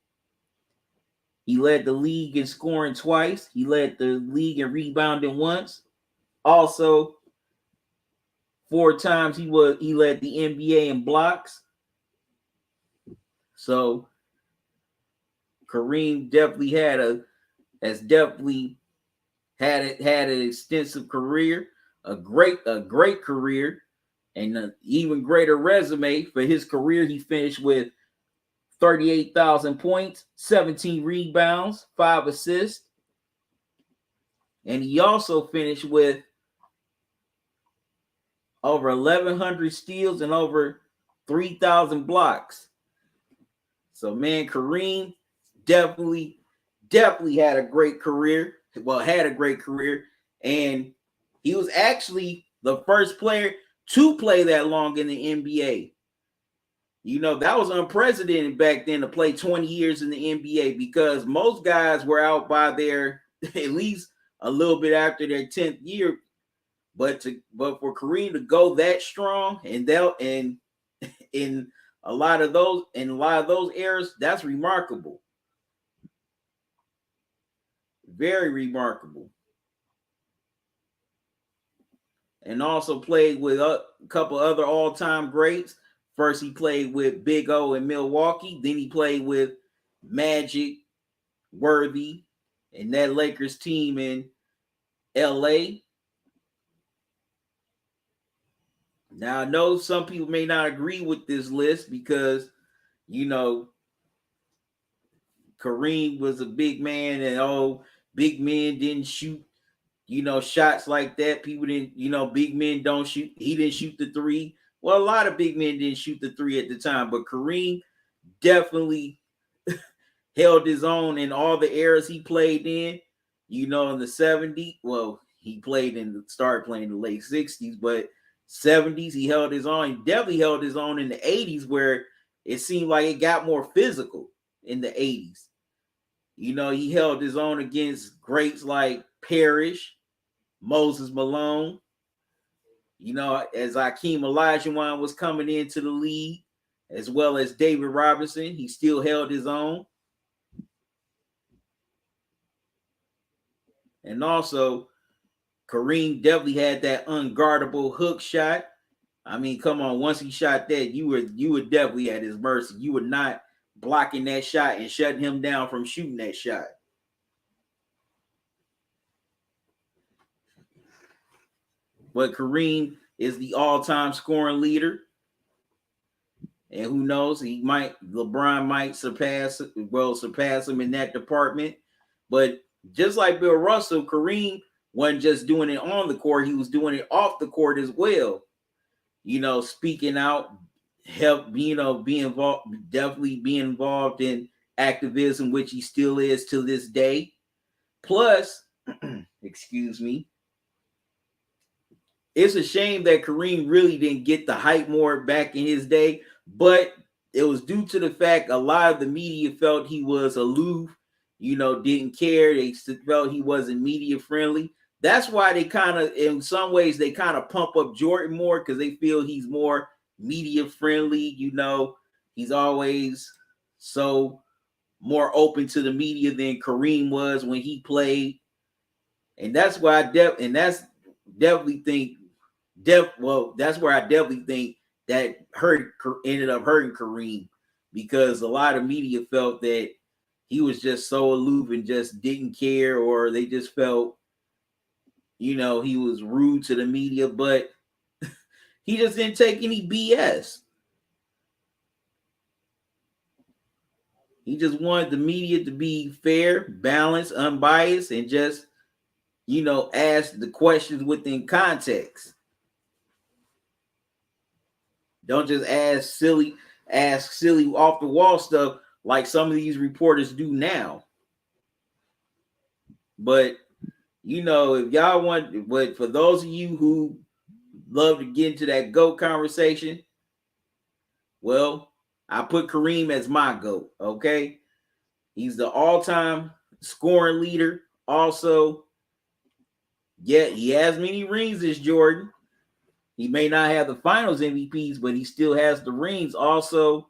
A: He led the league in scoring twice. He led the league in rebounding once. Also, 4 times he led the NBA in blocks. So Kareem definitely had an extensive career, a great career, and an even greater resume for his career. He finished with 38,000 points, 17 rebounds, 5 assists, and he also finished with over 1,100 steals and over 3,000 blocks. So, man, Kareem definitely had a great career. Well, had a great career. And he was actually the first player to play that long in the NBA. You know, that was unprecedented back then to play 20 years in the NBA because most guys were out by their at least a little bit after their 10th year. But for Kareem to go that strong and in a lot of those eras, that's remarkable. Very remarkable. and also played with a couple other all-time greats. First, he played with Big O in Milwaukee. Then he played with Magic, Worthy, and that Lakers team in LA. Now, I know some people may not agree with this list because, you know, Kareem was a big man and big men didn't shoot, shots like that. People didn't, big men don't shoot. He didn't shoot the three. Well, a lot of big men didn't shoot the three at the time, but Kareem definitely held his own in all the eras he played in. In the 70s. Well, he started playing in the late 60s, but 70s, he held his own. He definitely held his own in the 80s, where it seemed like it got more physical in the 80s. He held his own against greats like Parrish, Moses Malone. As Akeem Olajuwon was coming into the league, as well as David Robinson, he still held his own. And also, Kareem definitely had that unguardable hook shot. I mean, come on, once he shot that, you were definitely at his mercy. You were not blocking that shot and shutting him down from shooting that shot. But Kareem is the all-time scoring leader. And who knows, LeBron might surpass him in that department. But just like Bill Russell, Kareem wasn't just doing it on the court, he was doing it off the court as well. Speaking out, be involved, definitely being involved in activism, which he still is to this day. Plus, excuse me, it's a shame that Kareem really didn't get the hype more back in his day, but it was due to the fact a lot of the media felt he was aloof, didn't care. They felt he wasn't media friendly. That's why they in some ways, they pump up Jordan more because they feel he's more media friendly. He's always so more open to the media than Kareem was when he played. And that's why that's where I definitely think that ended up hurting Kareem, because a lot of media felt that he was just so aloof and just didn't care, or they just felt, he was rude to the media, but he just didn't take any BS. He just wanted the media to be fair, balanced, unbiased, and just, ask the questions within context. Don't just ask silly off the wall stuff like some of these reporters do now. But if y'all want, but for those of you who love to get into that GOAT conversation, well, I put Kareem as my GOAT. Okay, he's the all-time scoring leader. Also, yeah, he has many rings as Jordan. He may not have the finals MVPs, but he still has the rings. Also,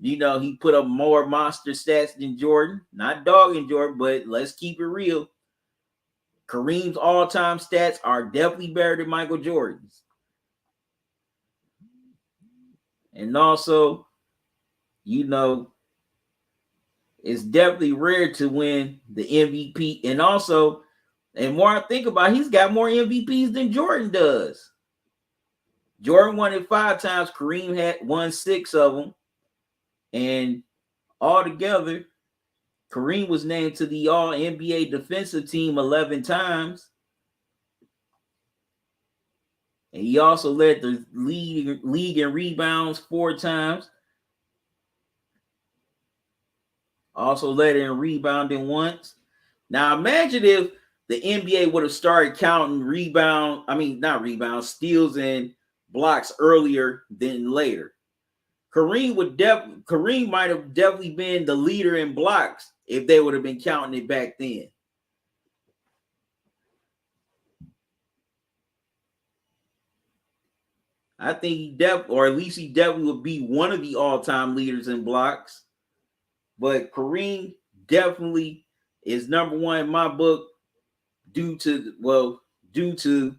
A: he put up more monster stats than Jordan. Not dogging Jordan, but let's keep it real. Kareem's all-time stats are definitely better than Michael Jordan's. And also, it's definitely rare to win the MVP. And also, and more I think about it, he's got more MVPs than Jordan does. Jordan won it 5 times. Kareem had won 6 of them. And altogether, Kareem was named to the All-NBA defensive team 11 times. And he also led the league in rebounds 4 times. Also led in rebounding once. Now imagine if the NBA would have started counting steals and blocks earlier than later. Kareem might have definitely been the leader in blocks if they would have been counting it back then. I think he definitely would be one of the all-time leaders in blocks. But Kareem definitely is number one in my book due to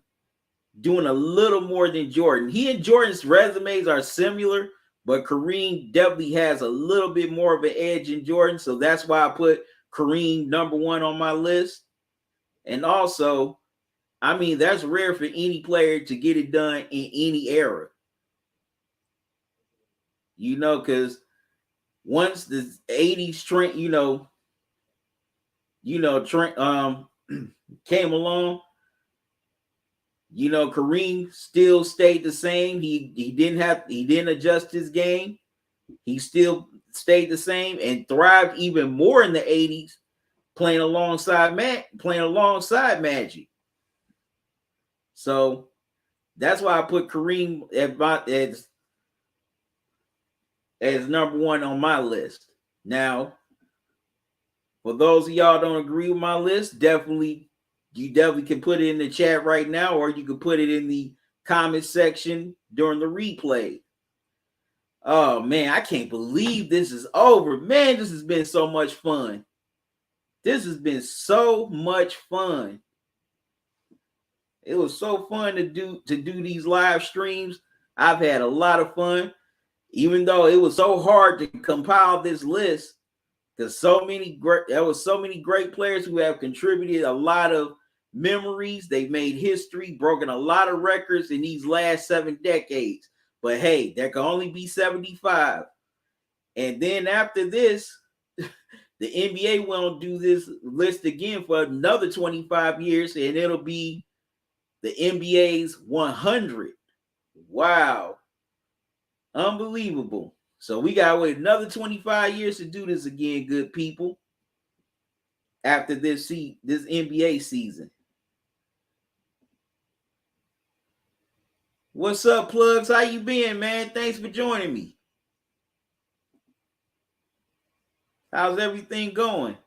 A: doing a little more than Jordan. He and Jordan's resumes are similar, but Kareem definitely has a little bit more of an edge in Jordan. So that's why I put Kareem number one on my list. And also, I mean, that's rare for any player to get it done in any era. You know, because once the 80s trend, came along, Kareem still stayed the same. He didn't adjust his game. He still stayed the same and thrived even more in the 80s, playing alongside Magic. So that's why I put Kareem as number one on my list. Now, for those of y'all don't agree with my list, you definitely can put it in the chat right now, or you can put it in the comment section during the replay. Oh man, I can't believe this is over. Man, this has been so much fun. This has been so much fun. It was so fun to do these live streams. I've had a lot of fun, even though it was so hard to compile this list, because there was so many great players who have contributed a lot of memories. They've made history, broken a lot of records in these last 7 decades. But hey, there can only be 75. And then after this, the NBA won't do this list again for another 25 years, and it'll be the NBA's 100. Wow. Unbelievable. So we got to wait another 25 years to do this again, good people, after this NBA season. What's up, plugs? How you been, man? Thanks for joining me. How's everything going?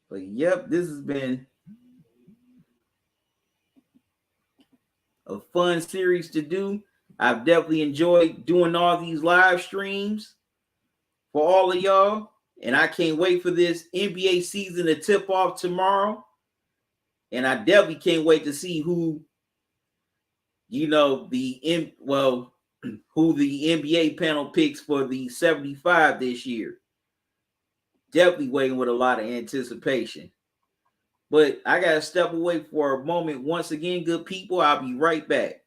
A: But yep, this has been a fun series to do. I've definitely enjoyed doing all these live streams for all of y'all. And I can't wait for this NBA season to tip off tomorrow. And I definitely can't wait to see who the NBA panel picks for the 75 this year. Definitely waiting with a lot of anticipation. But I got to step away for a moment. Once again, good people, I'll be right back.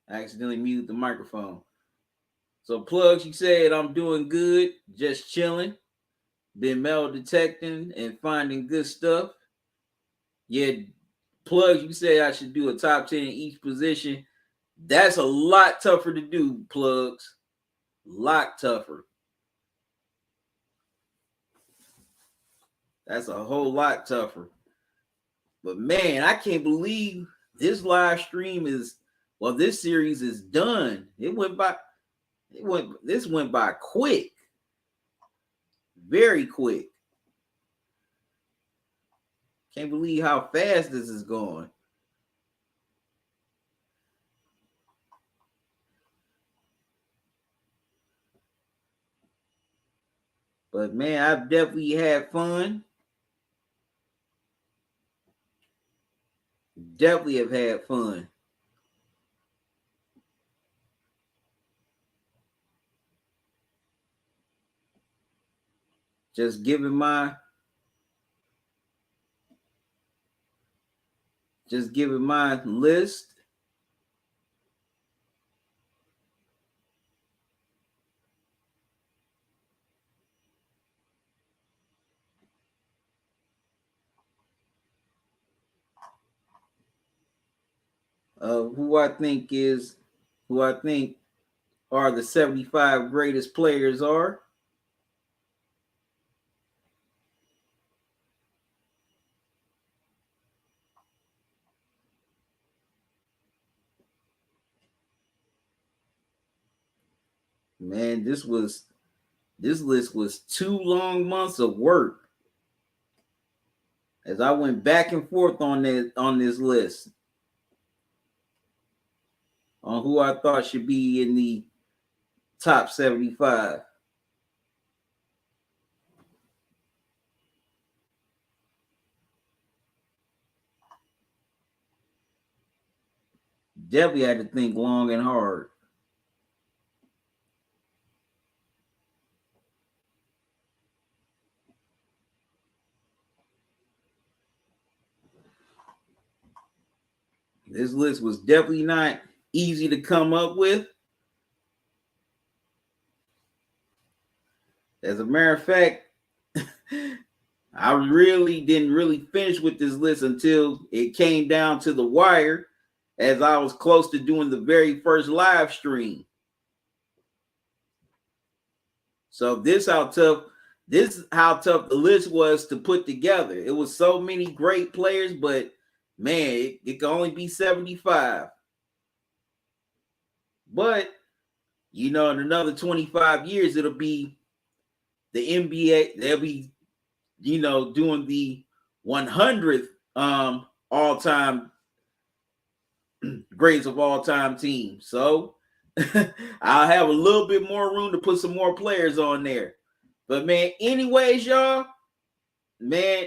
A: I accidentally muted the microphone. So Plugs, you said I'm doing good, just chilling. Been metal detecting and finding good stuff. Yeah, Plugs, you said I should do a top 10 in each position. That's a lot tougher to do, Plugs. Lot tougher. That's a whole lot tougher. But man, I can't believe this live stream this series is done. This went by quick. Very quick. Can't believe how fast this is going. But man, I've definitely had fun. Definitely have had fun. Just giving my list. Of who I think are the 75 greatest players are. Man, this list was 2 long months of work as I went back and forth on this list on who I thought should be in the top 75. Definitely had to think long and hard. This list was definitely not easy to come up with. As a matter of fact, I didn't finish with this list until it came down to the wire, as I was close to doing the very first live stream. So this is how tough the list was to put together. It was so many great players, but man, it can only be 75. But in another 25 years, it'll be the NBA. They'll be, doing the 100th all-time greatest of all-time team. So I'll have a little bit more room to put some more players on there. But man, anyways, y'all, man,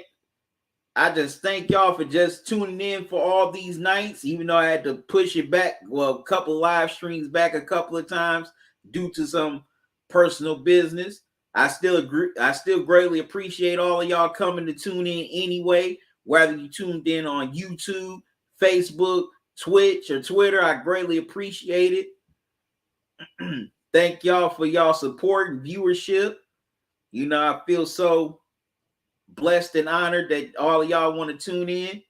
A: I just thank y'all for just tuning in for all these nights, even though I had to push it back, a couple live streams back a couple of times due to some personal business. I still greatly appreciate all of y'all coming to tune in anyway, whether you tuned in on YouTube, Facebook, Twitch, or Twitter. I greatly appreciate it. Thank y'all for y'all support and viewership. I feel so blessed and honored that all of y'all want to tune in.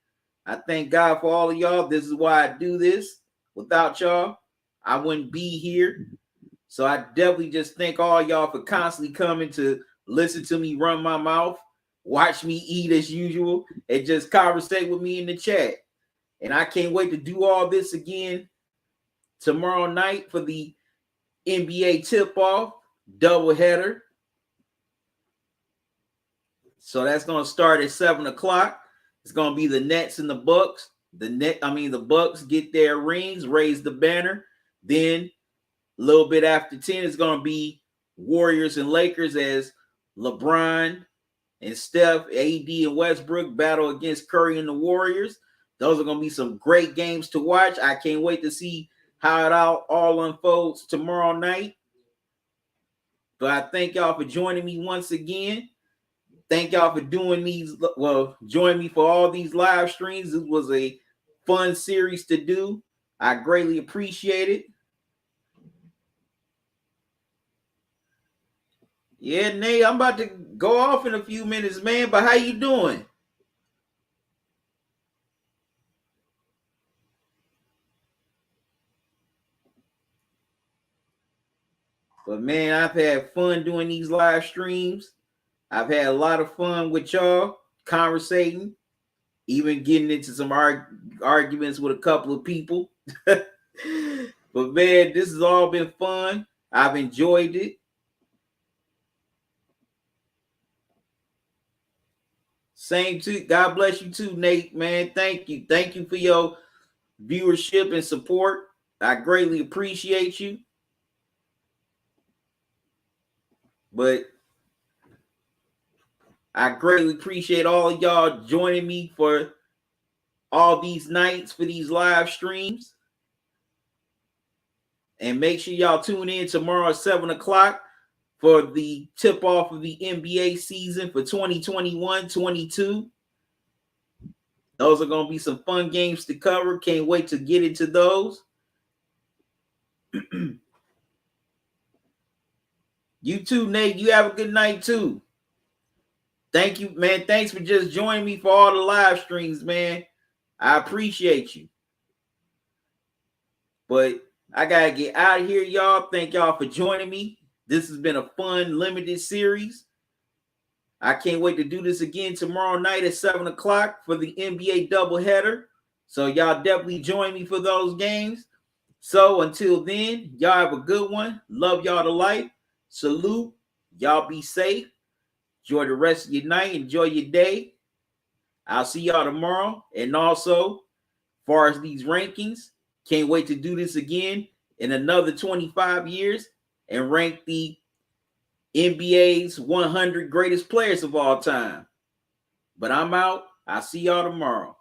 A: I thank God for all of y'all. This is why I do this. Without y'all, I wouldn't be here. So I definitely just thank all y'all for constantly coming to listen to me run my mouth, watch me eat as usual, and just conversate with me in the chat. And I can't wait to do all this again tomorrow night for the NBA tip-off doubleheader. So that's going to start at 7 o'clock. It's going to be the Nets and the Bucks. The Bucks get their rings, raise the banner. Then a little bit after 10 is going to be Warriors and Lakers as LeBron and Steph, AD, and Westbrook battle against Curry and the Warriors. Those are going to be some great games to watch. I can't wait to see how it all unfolds tomorrow night. But I thank y'all for joining me once again. Thank y'all for joining me for all these live streams. It was a fun series to do. I greatly appreciate it. Yeah, Nate, I'm about to go off in a few minutes, man. But how you doing? But man, I've had fun doing these live streams. I've had a lot of fun with y'all, conversating, even getting into some arguments with a couple of people. But man, this has all been fun. I've enjoyed it. Same to God bless you too, Nate. Man, thank you. Thank you for your viewership and support. I greatly appreciate you. But I greatly appreciate all of y'all joining me for all these nights for these live streams. And make sure y'all tune in tomorrow at 7 o'clock for the tip off of the NBA season for 2021-22. Those are going to be some fun games to cover. Can't wait to get into those. You too, Nate. You have a good night too. Thank you, man. Thanks for just joining me for all the live streams, man. I appreciate you. But I got to get out of here, y'all. Thank y'all for joining me. This has been a fun, limited series. I can't wait to do this again tomorrow night at 7 o'clock for the NBA doubleheader. So y'all definitely join me for those games. So until then, y'all have a good one. Love y'all to life. Salute. Y'all be safe. Enjoy the rest of your night. Enjoy your day. I'll see y'all tomorrow. And also, as far as these rankings, can't wait to do this again in another 25 years and rank the NBA's 100 greatest players of all time. But I'm out. I'll see y'all tomorrow.